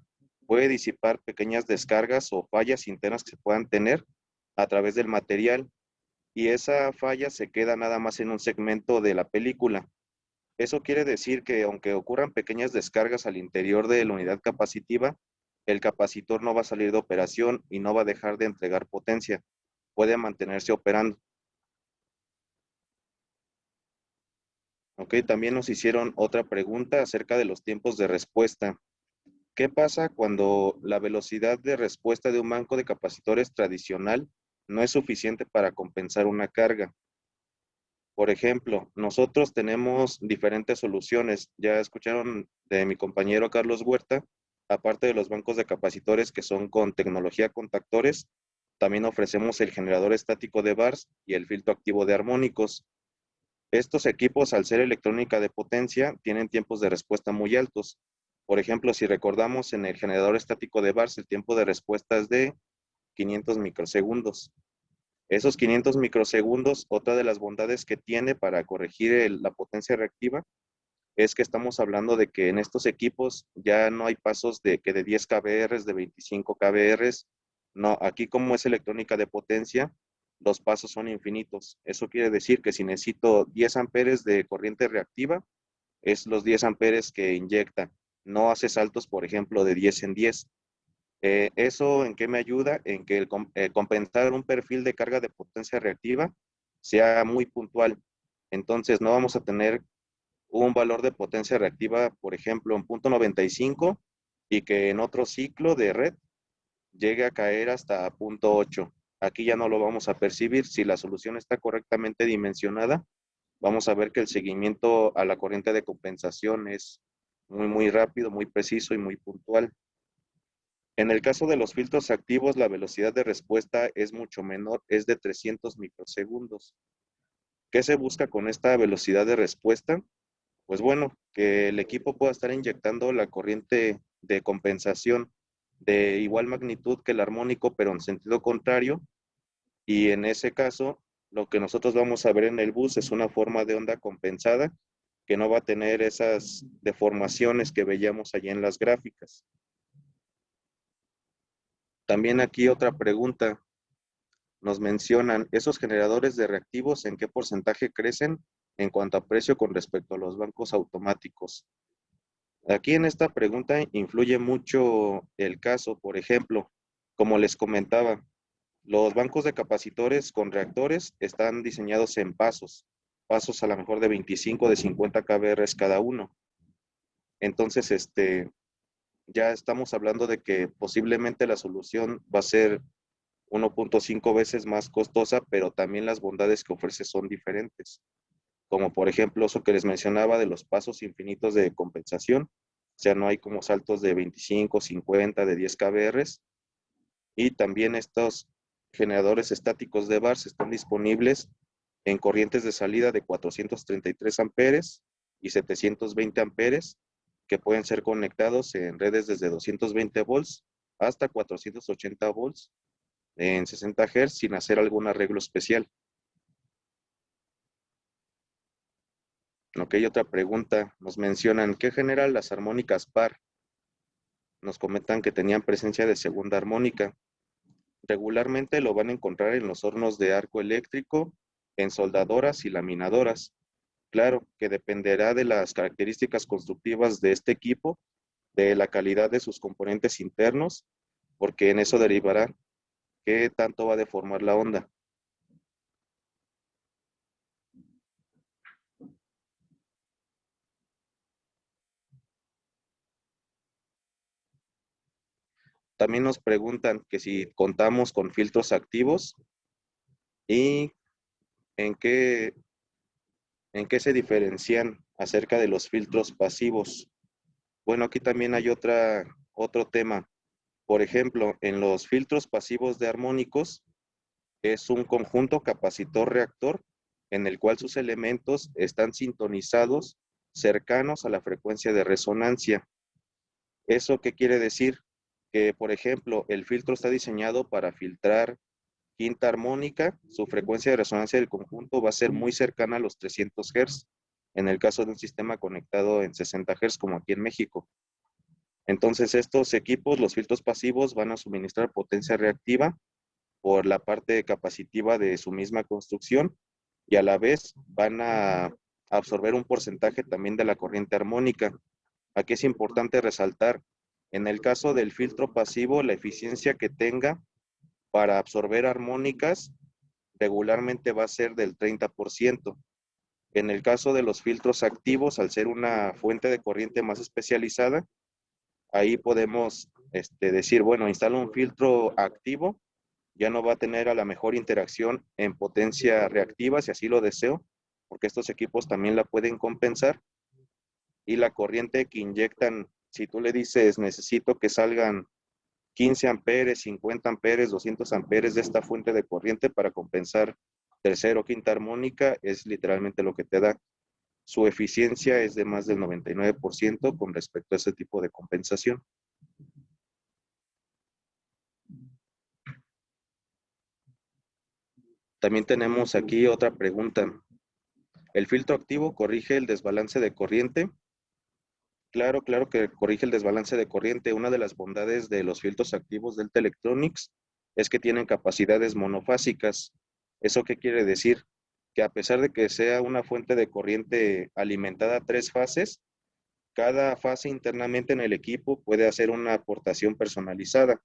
puede disipar pequeñas descargas o fallas internas que se puedan tener a través del material, y esa falla se queda nada más en un segmento de la película. Eso quiere decir que aunque ocurran pequeñas descargas al interior de la unidad capacitiva, el capacitor no va a salir de operación y no va a dejar de entregar potencia. Puede mantenerse operando. Ok, también nos hicieron otra pregunta acerca de los tiempos de respuesta. ¿Qué pasa cuando la velocidad de respuesta de un banco de capacitores tradicional no es suficiente para compensar una carga? Por ejemplo, nosotros tenemos diferentes soluciones. Ya escucharon de mi compañero Carlos Huerta, aparte de los bancos de capacitores que son con tecnología contactores, también ofrecemos el generador estático de bars y el filtro activo de armónicos. Estos equipos, al ser electrónica de potencia, tienen tiempos de respuesta muy altos. Por ejemplo, si recordamos en el generador estático de bars, el tiempo de respuesta es de 500 microsegundos. Esos 500 microsegundos, otra de las bondades que tiene para corregir la potencia reactiva es que estamos hablando de que en estos equipos ya no hay pasos de que de 10 kbr, de 25 kbr. No, aquí como es electrónica de potencia, los pasos son infinitos. Eso quiere decir que si necesito 10 amperes de corriente reactiva, es los 10 amperes que inyecta. No hace saltos, por ejemplo, de 10 en 10. ¿Eso en qué me ayuda? En que compensar un perfil de carga de potencia reactiva sea muy puntual. Entonces, no vamos a tener un valor de potencia reactiva, por ejemplo, en punto 95 y que en otro ciclo de red llegue a caer hasta punto 8. Aquí ya no lo vamos a percibir. Si la solución está correctamente dimensionada, vamos a ver que el seguimiento a la corriente de compensación es muy rápido, muy preciso y muy puntual. En el caso de los filtros activos, la velocidad de respuesta es mucho menor, es de 300 microsegundos. ¿Qué se busca con esta velocidad de respuesta? Pues bueno, que el equipo pueda estar inyectando la corriente de compensación de igual magnitud que el armónico, pero en sentido contrario. Y en ese caso, lo que nosotros vamos a ver en el bus es una forma de onda compensada que no va a tener esas deformaciones que veíamos allí en las gráficas. También aquí otra pregunta. Nos mencionan, ¿esos generadores de reactivos en qué porcentaje crecen en cuanto a precio con respecto a los bancos automáticos? Aquí en esta pregunta influye mucho el caso, por ejemplo, como les comentaba, los bancos de capacitores con reactores están diseñados en pasos a lo mejor de 25, de 50 kbr cada uno. Entonces, ya estamos hablando de que posiblemente la solución va a ser 1.5 veces más costosa, pero también las bondades que ofrece son diferentes. Como por ejemplo eso que les mencionaba de los pasos infinitos de compensación, o sea, no hay como saltos de 25, 50, de 10 kbr. Y también estos generadores estáticos de VARs están disponibles en corrientes de salida de 433 amperes y 720 amperes, que pueden ser conectados en redes desde 220 volts hasta 480 volts en 60 Hz sin hacer algún arreglo especial. Ok, otra pregunta. Nos mencionan, ¿qué generan las armónicas par? Nos comentan que tenían presencia de segunda armónica. Regularmente lo van a encontrar en los hornos de arco eléctrico, en soldadoras y laminadoras. Claro que dependerá de las características constructivas de este equipo, de la calidad de sus componentes internos, porque en eso derivará qué tanto va a deformar la onda. También nos preguntan que si contamos con filtros activos y en qué, en qué se diferencian acerca de los filtros pasivos. Bueno, aquí también hay otro tema. Por ejemplo, en los filtros pasivos de armónicos es un conjunto capacitor-reactor en el cual sus elementos están sintonizados cercanos a la frecuencia de resonancia. ¿Eso qué quiere decir? Que, por ejemplo, el filtro está diseñado para filtrar quinta armónica, su frecuencia de resonancia del conjunto va a ser muy cercana a los 300 Hz, en el caso de un sistema conectado en 60 Hz como aquí en México. Entonces, estos equipos, los filtros pasivos, van a suministrar potencia reactiva por la parte capacitiva de su misma construcción y a la vez van a absorber un porcentaje también de la corriente armónica. Aquí es importante resaltar, en el caso del filtro pasivo, la eficiencia que tenga para absorber armónicas regularmente va a ser del 30%. En el caso de los filtros activos, al ser una fuente de corriente más especializada, Ahí podemos decir, bueno, instalo un filtro activo, ya no va a tener a la mejor interacción en potencia reactiva, si así lo deseo, porque estos equipos también la pueden compensar. Y la corriente que inyectan, si tú le dices, necesito que salgan 15 amperes, 50 amperes, 200 amperes de esta fuente de corriente para compensar tercera o quinta armónica, es literalmente lo que te da. Su eficiencia es de más del 99% con respecto a ese tipo de compensación. También tenemos aquí otra pregunta. ¿El filtro activo corrige el desbalance de corriente? Claro, claro que corrige el desbalance de corriente. Una de las bondades de los filtros activos Delta Electronics es que tienen capacidades monofásicas. ¿Eso qué quiere decir? Que a pesar de que sea una fuente de corriente alimentada a 3 fases, cada fase internamente en el equipo puede hacer una aportación personalizada.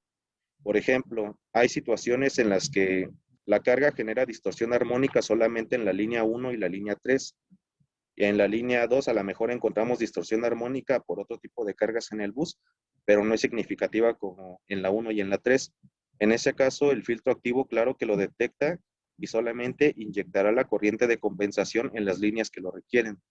Por ejemplo, hay situaciones en las que la carga genera distorsión armónica solamente en la línea 1 y la línea 3. Y en la línea 2 a lo mejor encontramos distorsión armónica por otro tipo de cargas en el bus, pero no es significativa como en la 1 y en la 3. En ese caso, el filtro activo, claro que lo detecta y solamente inyectará la corriente de compensación en las líneas que lo requieren.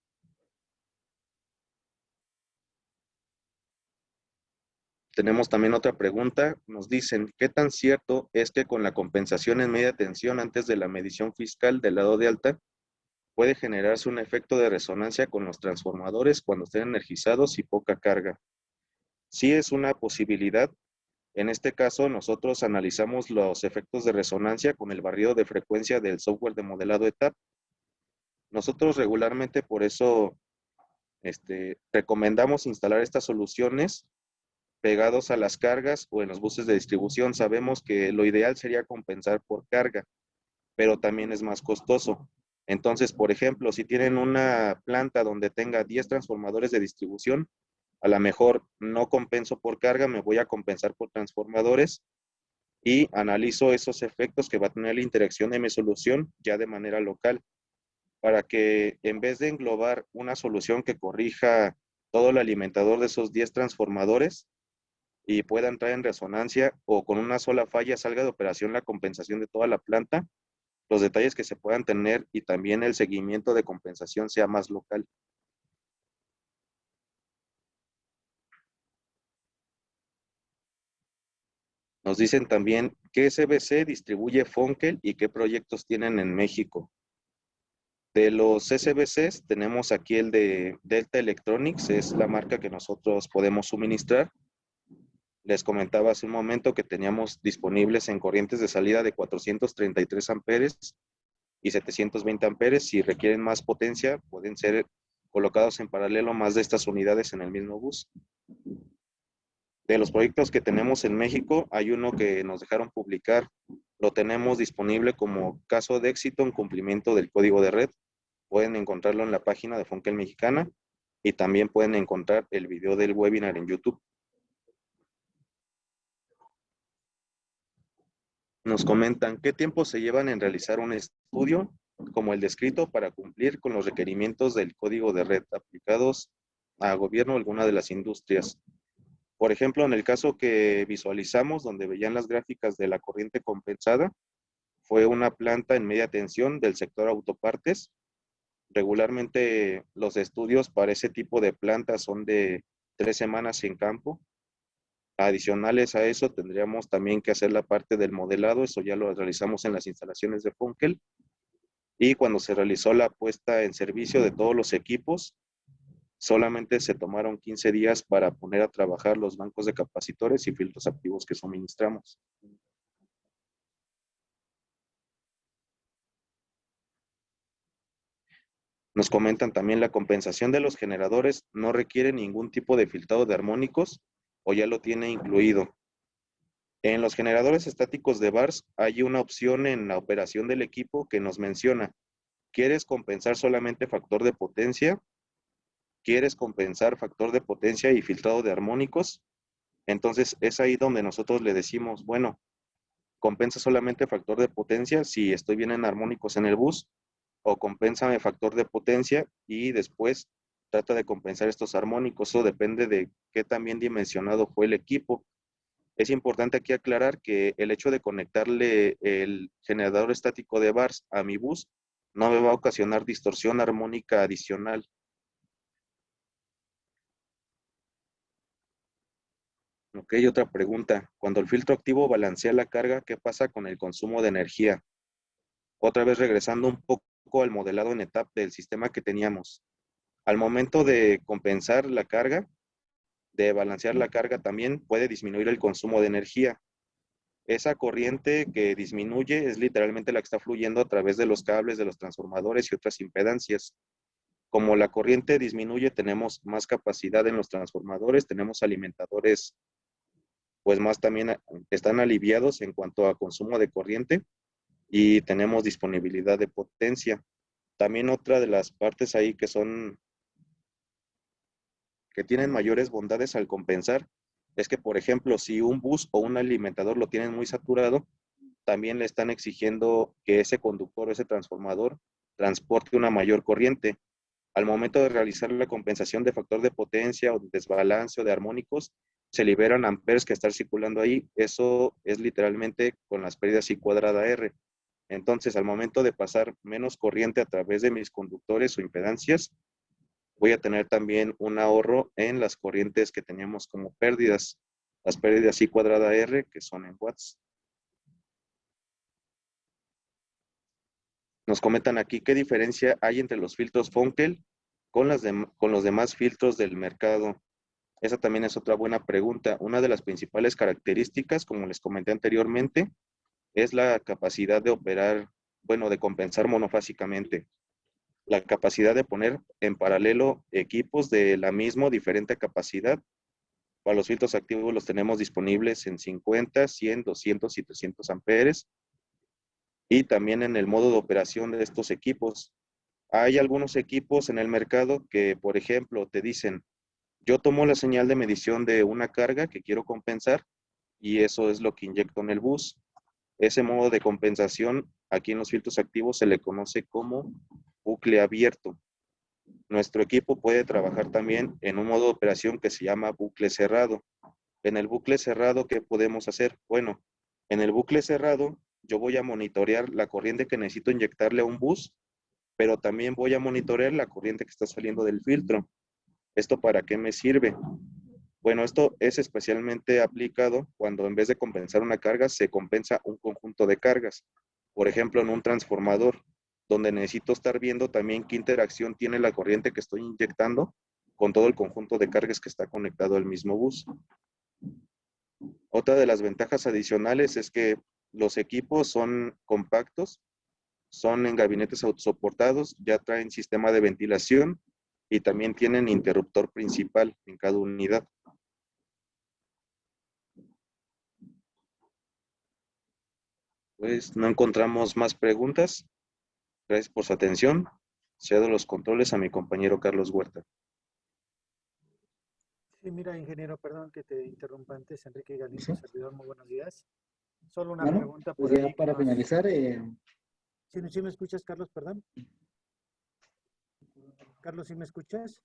Tenemos también otra pregunta. Nos dicen, ¿qué tan cierto es que con la compensación en media tensión antes de la medición fiscal del lado de alta puede generarse un efecto de resonancia con los transformadores cuando estén energizados y poca carga? Sí es una posibilidad. En este caso, nosotros analizamos los efectos de resonancia con el barrido de frecuencia del software de modelado ETAP. Nosotros regularmente por eso recomendamos instalar estas soluciones pegados a las cargas o en los buses de distribución. Sabemos que lo ideal sería compensar por carga, pero también es más costoso. Entonces, por ejemplo, si tienen una planta donde tenga 10 transformadores de distribución, a lo mejor no compenso por carga, me voy a compensar por transformadores y analizo esos efectos que va a tener la interacción de mi solución ya de manera local, para que en vez de englobar una solución que corrija todo el alimentador de esos 10 transformadores, y pueda entrar en resonancia o con una sola falla salga de operación la compensación de toda la planta, los detalles que se puedan tener y también el seguimiento de compensación sea más local. Nos dicen también qué SBC distribuye Fonkel y qué proyectos tienen en México. De los SBCs tenemos aquí el de Delta Electronics, es la marca que nosotros podemos suministrar. Les comentaba hace un momento que teníamos disponibles en corrientes de salida de 433 amperes y 720 amperes. Si requieren más potencia, pueden ser colocados en paralelo más de estas unidades en el mismo bus. De los proyectos que tenemos en México, hay uno que nos dejaron publicar. Lo tenemos disponible como caso de éxito en cumplimiento del código de red. Pueden encontrarlo en la página de Fonkel Mexicana y también pueden encontrar el video del webinar en YouTube. Nos comentan qué tiempo se llevan en realizar un estudio como el descrito para cumplir con los requerimientos del código de red aplicados a gobierno o alguna de las industrias. Por ejemplo, en el caso que visualizamos, donde veían las gráficas de la corriente compensada, fue una planta en media tensión del sector autopartes. Regularmente los estudios para ese tipo de plantas son de 3 semanas en campo. Adicionales a eso, tendríamos también que hacer la parte del modelado, eso ya lo realizamos en las instalaciones de Funkel. Y cuando se realizó la puesta en servicio de todos los equipos, solamente se tomaron 15 días para poner a trabajar los bancos de capacitores y filtros activos que suministramos. Nos comentan también la compensación de los generadores no requiere ningún tipo de filtrado de armónicos o ya lo tiene incluido. En los generadores estáticos de VARs hay una opción en la operación del equipo que nos menciona, ¿quieres compensar solamente factor de potencia? ¿Quieres compensar factor de potencia y filtrado de armónicos? Entonces es ahí donde nosotros le decimos, bueno, compensa solamente factor de potencia si estoy bien en armónicos en el bus, o compénsame factor de potencia y después trata de compensar estos armónicos. Eso depende de qué tan bien dimensionado fue el equipo. Es importante aquí aclarar que el hecho de conectarle el generador estático de bars a mi bus no me va a ocasionar distorsión armónica adicional. Ok, otra pregunta. Cuando el filtro activo balancea la carga, ¿qué pasa con el consumo de energía? Otra vez regresando un poco al modelado en etapa del sistema que teníamos. Al momento de compensar la carga, de balancear la carga, también puede disminuir el consumo de energía. Esa corriente que disminuye es literalmente la que está fluyendo a través de los cables, de los transformadores y otras impedancias. Como la corriente disminuye, tenemos más capacidad en los transformadores, tenemos alimentadores, pues más también están aliviados en cuanto a consumo de corriente y tenemos disponibilidad de potencia. También otra de las partes ahí que tienen mayores bondades al compensar es que, por ejemplo, si un bus o un alimentador lo tienen muy saturado, también le están exigiendo que ese conductor o ese transformador transporte una mayor corriente. Al momento de realizar la compensación de factor de potencia o de desbalance o de armónicos, se liberan amperes que están circulando ahí. Eso es literalmente con las pérdidas I cuadrada R. Entonces, al momento de pasar menos corriente a través de mis conductores o impedancias, voy a tener también un ahorro en las corrientes que teníamos como pérdidas. Las pérdidas I cuadrada R, que son en watts. Nos comentan aquí qué diferencia hay entre los filtros Funkel con los demás filtros del mercado. Esa también es otra buena pregunta. Una de las principales características, como les comenté anteriormente, es la capacidad de operar, bueno, de compensar monofásicamente. La capacidad de poner en paralelo equipos de la misma diferente capacidad. Para los filtros activos los tenemos disponibles en 50, 100, 200 y 300 amperes. Y también en el modo de operación de estos equipos. Hay algunos equipos en el mercado que, por ejemplo, te dicen, yo tomo la señal de medición de una carga que quiero compensar y eso es lo que inyecto en el bus. Ese modo de compensación aquí en los filtros activos se le conoce como bucle abierto. Nuestro equipo puede trabajar también en un modo de operación que se llama bucle cerrado. En el bucle cerrado, ¿qué podemos hacer? Bueno, en el bucle cerrado yo voy a monitorear la corriente que necesito inyectarle a un bus, pero también voy a monitorear la corriente que está saliendo del filtro. ¿Esto para qué me sirve? Bueno, esto es especialmente aplicado cuando en vez de compensar una carga, se compensa un conjunto de cargas. Por ejemplo, en un transformador, donde necesito estar viendo también qué interacción tiene la corriente que estoy inyectando con todo el conjunto de cargas que está conectado al mismo bus. Otra de las ventajas adicionales es que los equipos son compactos, son en gabinetes autosoportados, ya traen sistema de ventilación y también tienen interruptor principal en cada unidad. Pues no encontramos más preguntas. Gracias por su atención. Cedo los controles a mi compañero Carlos Huerta. Sí, mira, ingeniero, perdón que te interrumpa antes, Enrique Galindo, Sí. servidor, muy buenos días. Solo una Bueno, pregunta pues por ya ahí. para finalizar, ¿Sí me escuchas, Carlos, perdón? Carlos, ¿sí me escuchas?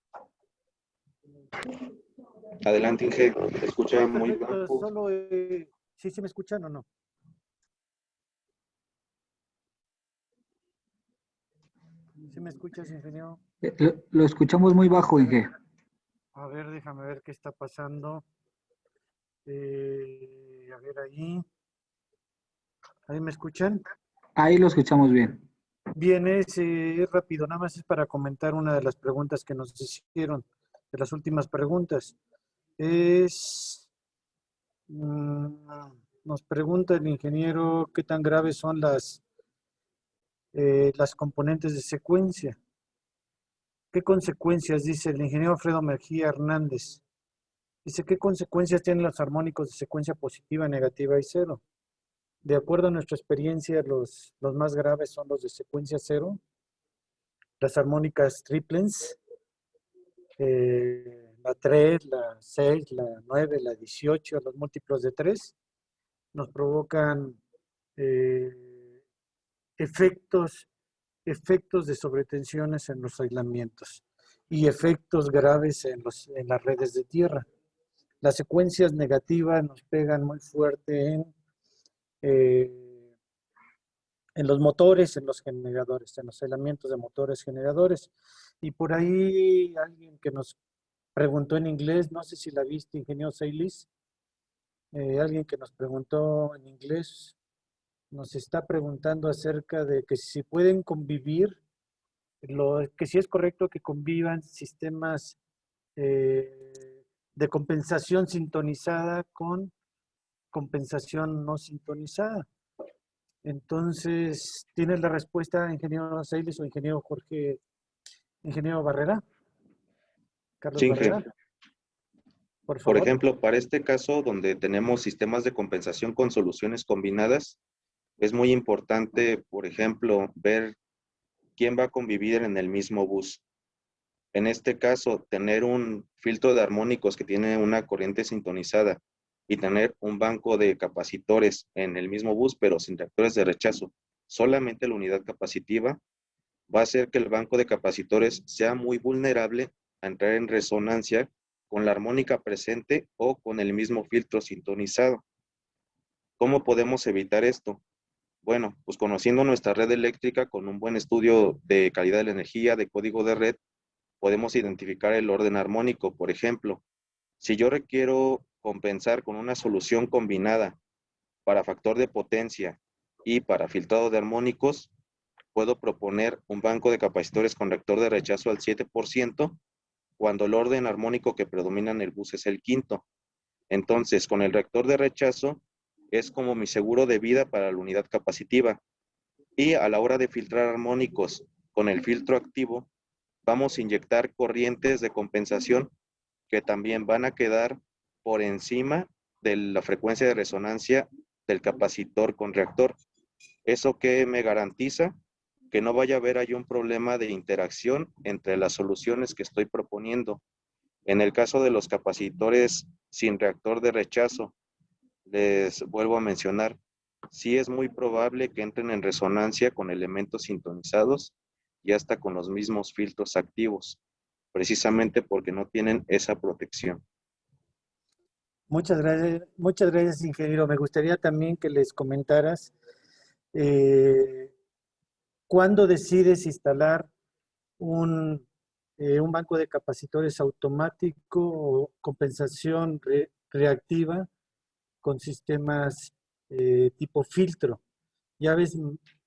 Adelante, Inge. Te escucha muy Perfecto, bajo. solo, ¿sí me escuchan o no? ¿Sí me escuchas, ingeniero? Lo escuchamos muy bajo, Inge. A ver, déjame ver qué está pasando. A ver ahí. ¿Ahí me escuchan? Ahí lo escuchamos bien. Bien, es rápido, nada más es para comentar una de las preguntas que nos hicieron, de las últimas preguntas. Mm, nos pregunta el ingeniero qué tan graves son las componentes de secuencia. ¿Qué consecuencias, dice el ingeniero Alfredo Mejía Hernández? Dice, ¿qué consecuencias tienen los armónicos de secuencia positiva, negativa y cero? De acuerdo a nuestra experiencia, los más graves son los de secuencia cero, las armónicas triplens, la 3, la 6, la 9, la 18, los múltiplos de 3, nos provocan eh, efectos de sobretensiones en los aislamientos. y efectos graves en las redes de tierra. Las secuencias negativas nos pegan muy fuerte en los motores, en los generadores, en los elementos de motores generadores. Y por ahí alguien que nos preguntó en inglés, no sé si la viste, ingeniero Seilis, alguien que nos preguntó en inglés, nos está preguntando acerca de que si pueden convivir, que si es correcto que convivan sistemas de compensación sintonizada con compensación no sintonizada. Entonces, ¿tienes la respuesta, ingeniero Seilis o ingeniero Barrera? Carlos Sí, Barrera, por por favor. ejemplo, para este caso donde tenemos sistemas de compensación con soluciones combinadas, es muy importante, por ejemplo, ver quién va a convivir en el mismo bus. En este caso, tener un filtro de armónicos que tiene una corriente sintonizada y tener un banco de capacitores en el mismo bus, pero sin reactores de rechazo, solamente la unidad capacitiva, va a hacer que el banco de capacitores sea muy vulnerable a entrar en resonancia con la armónica presente o con el mismo filtro sintonizado. ¿Cómo podemos evitar esto? Bueno, pues conociendo nuestra red eléctrica con un buen estudio de calidad de la energía, de código de red, podemos identificar el orden armónico. Por ejemplo, si yo requiero compensar con una solución combinada para factor de potencia y para filtrado de armónicos, puedo proponer un banco de capacitores con reactor de rechazo al 7% cuando el orden armónico que predomina en el bus es el quinto. Entonces, con el reactor de rechazo es como mi seguro de vida para la unidad capacitiva. Y a la hora de filtrar armónicos con el filtro activo, vamos a inyectar corrientes de compensación que también van a quedar por encima de la frecuencia de resonancia del capacitor con reactor. ¿Eso qué me garantiza? Que no vaya a haber ahí un problema de interacción entre las soluciones que estoy proponiendo. En el caso de los capacitores sin reactor de rechazo, les vuelvo a mencionar, sí es muy probable que entren en resonancia con elementos sintonizados y hasta con los mismos filtros activos, precisamente porque no tienen esa protección. Muchas gracias, ingeniero. Me gustaría también que les comentaras cuándo decides instalar un, un banco de capacitores automático o compensación reactiva con sistemas tipo filtro. Ya ves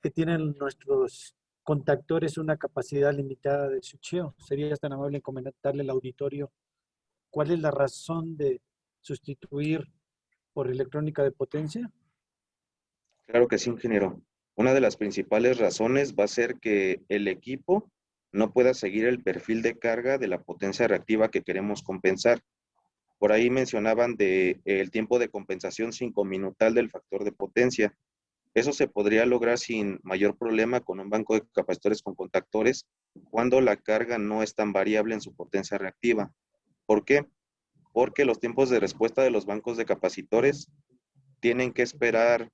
que tienen nuestros contactores una capacidad limitada de switcheo. ¿Serías tan amable en comentarle al auditorio cuál es la razón de sustituir por electrónica de potencia? Claro que sí, ingeniero. Una de las principales razones va a ser que el equipo no pueda seguir el perfil de carga de la potencia reactiva que queremos compensar. Por ahí mencionaban el tiempo de compensación 5-minutal del factor de potencia. Eso se podría lograr sin mayor problema con un banco de capacitores con contactores cuando la carga no es tan variable en su potencia reactiva. ¿Por qué? Porque los tiempos de respuesta de los bancos de capacitores tienen que esperar,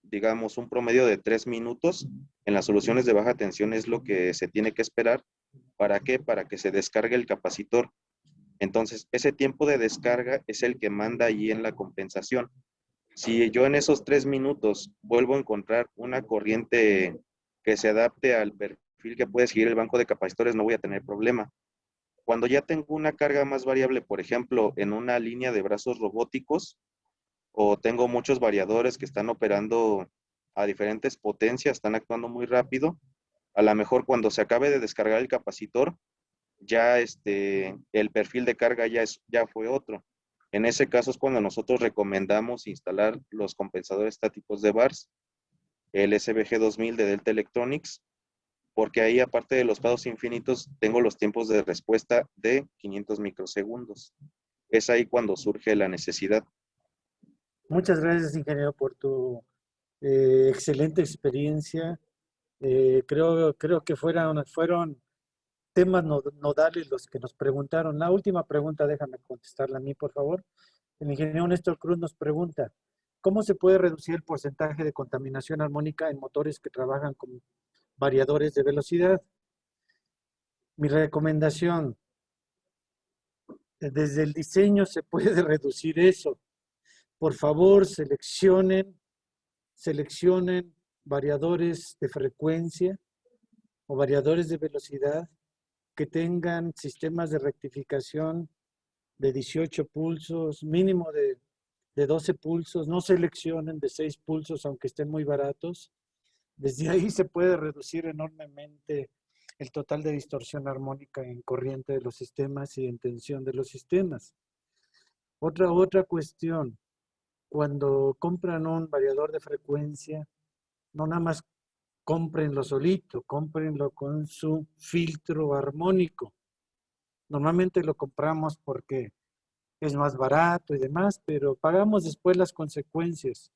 digamos, un promedio de 3 minutos. En las soluciones de baja tensión es lo que se tiene que esperar. ¿Para qué? Para que se descargue el capacitor. Entonces, ese tiempo de descarga es el que manda allí en la compensación. Si yo en esos 3 minutos vuelvo a encontrar una corriente que se adapte al perfil que puede seguir el banco de capacitores, no voy a tener problema. Cuando ya tengo una carga más variable, por ejemplo, en una línea de brazos robóticos, o tengo muchos variadores que están operando a diferentes potencias, están actuando muy rápido, a lo mejor cuando se acabe de descargar el capacitor, ya el perfil de carga ya fue otro. En ese caso es cuando nosotros recomendamos instalar los compensadores estáticos de VARS, el SBG 2000 de Delta Electronics, porque ahí aparte de los pasos infinitos, tengo los tiempos de respuesta de 500 microsegundos. Es ahí cuando surge la necesidad. Muchas gracias, ingeniero, por tu excelente experiencia. Creo que fueron temas nodales los que nos preguntaron. La última pregunta, déjame contestarla a mí, por favor. El ingeniero Néstor Cruz nos pregunta, ¿cómo se puede reducir el porcentaje de contaminación armónica en motores que trabajan con variadores de velocidad? Mi recomendación, Desde el diseño se puede reducir eso. Por favor, seleccionen variadores de frecuencia o variadores de velocidad que tengan sistemas de rectificación de 18 pulsos, mínimo de 12 pulsos. No seleccionen de 6 pulsos, aunque estén muy baratos. Desde ahí se puede reducir enormemente el total de distorsión armónica en corriente de los sistemas y en tensión de los sistemas. Otra cuestión, cuando compran un variador de frecuencia, no nada más cómprenlo solito, cómprenlo con su filtro armónico. Normalmente lo compramos porque es más barato y demás, pero pagamos después las consecuencias.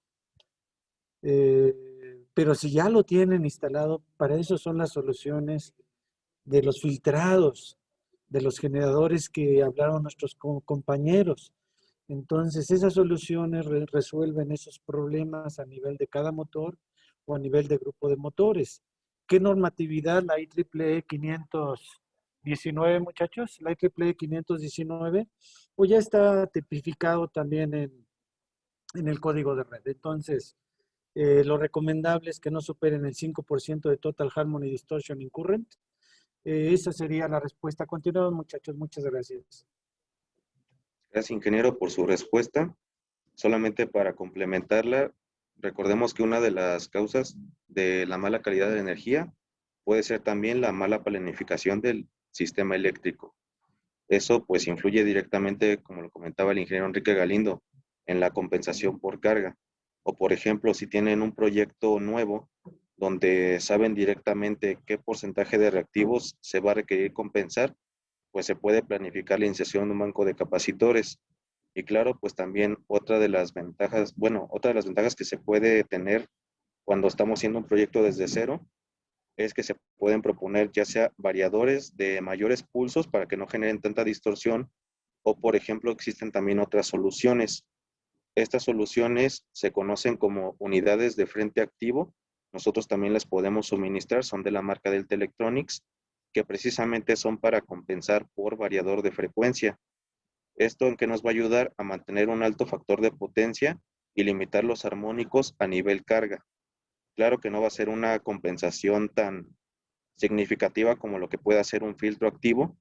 Pero si ya lo tienen instalado, para eso son las soluciones de los filtrados, de los generadores que hablaron nuestros compañeros. Entonces, esas soluciones resuelven esos problemas a nivel de cada motor o a nivel de grupo de motores. ¿Qué normatividad? La IEEE 519, muchachos, la IEEE 519, o ya está tipificado también en el código de red. Entonces, lo recomendable es que no superen el 5% de Total Harmony Distortion in Current. Esa sería la respuesta. Continuamos, muchachos. Muchas gracias. Gracias, ingeniero, por su respuesta. Solamente para complementarla, recordemos que una de las causas de la mala calidad de la energía puede ser también la mala planificación del sistema eléctrico. Eso pues influye directamente, como lo comentaba el ingeniero Enrique Galindo, en la compensación por carga. O por ejemplo, si tienen un proyecto nuevo donde saben directamente qué porcentaje de reactivos se va a requerir compensar, pues se puede planificar la inserción de un banco de capacitores. Y claro, pues también otra de las ventajas que se puede tener cuando estamos haciendo un proyecto desde cero es que se pueden proponer ya sea variadores de mayores pulsos para que no generen tanta distorsión, o por ejemplo existen también otras soluciones. Estas soluciones se conocen como unidades de frente activo. Nosotros también les podemos suministrar, son de la marca Delta Electronics, que precisamente son para compensar por variador de frecuencia. ¿Esto en qué nos va a ayudar? A mantener un alto factor de potencia y limitar los armónicos a nivel carga. Claro que no va a ser una compensación tan significativa como lo que puede hacer un filtro activo,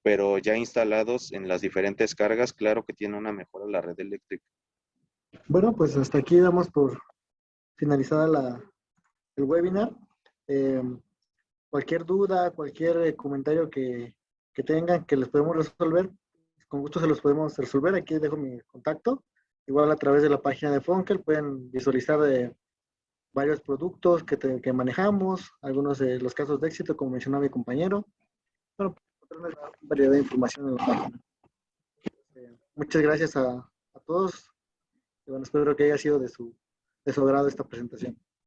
pero ya instalados en las diferentes cargas, claro que tiene una mejora en la red eléctrica. Bueno, pues hasta aquí damos por finalizada el webinar. Cualquier duda, cualquier comentario que tengan que les podemos resolver, con gusto se los podemos resolver. Aquí dejo mi contacto. Igual a través de la página de Funkel pueden visualizar varios productos que manejamos, algunos de los casos de éxito, como mencionó mi compañero. Bueno, una variedad de información en la página. Muchas gracias a todos. Y bueno, espero que haya sido de su agrado esta presentación.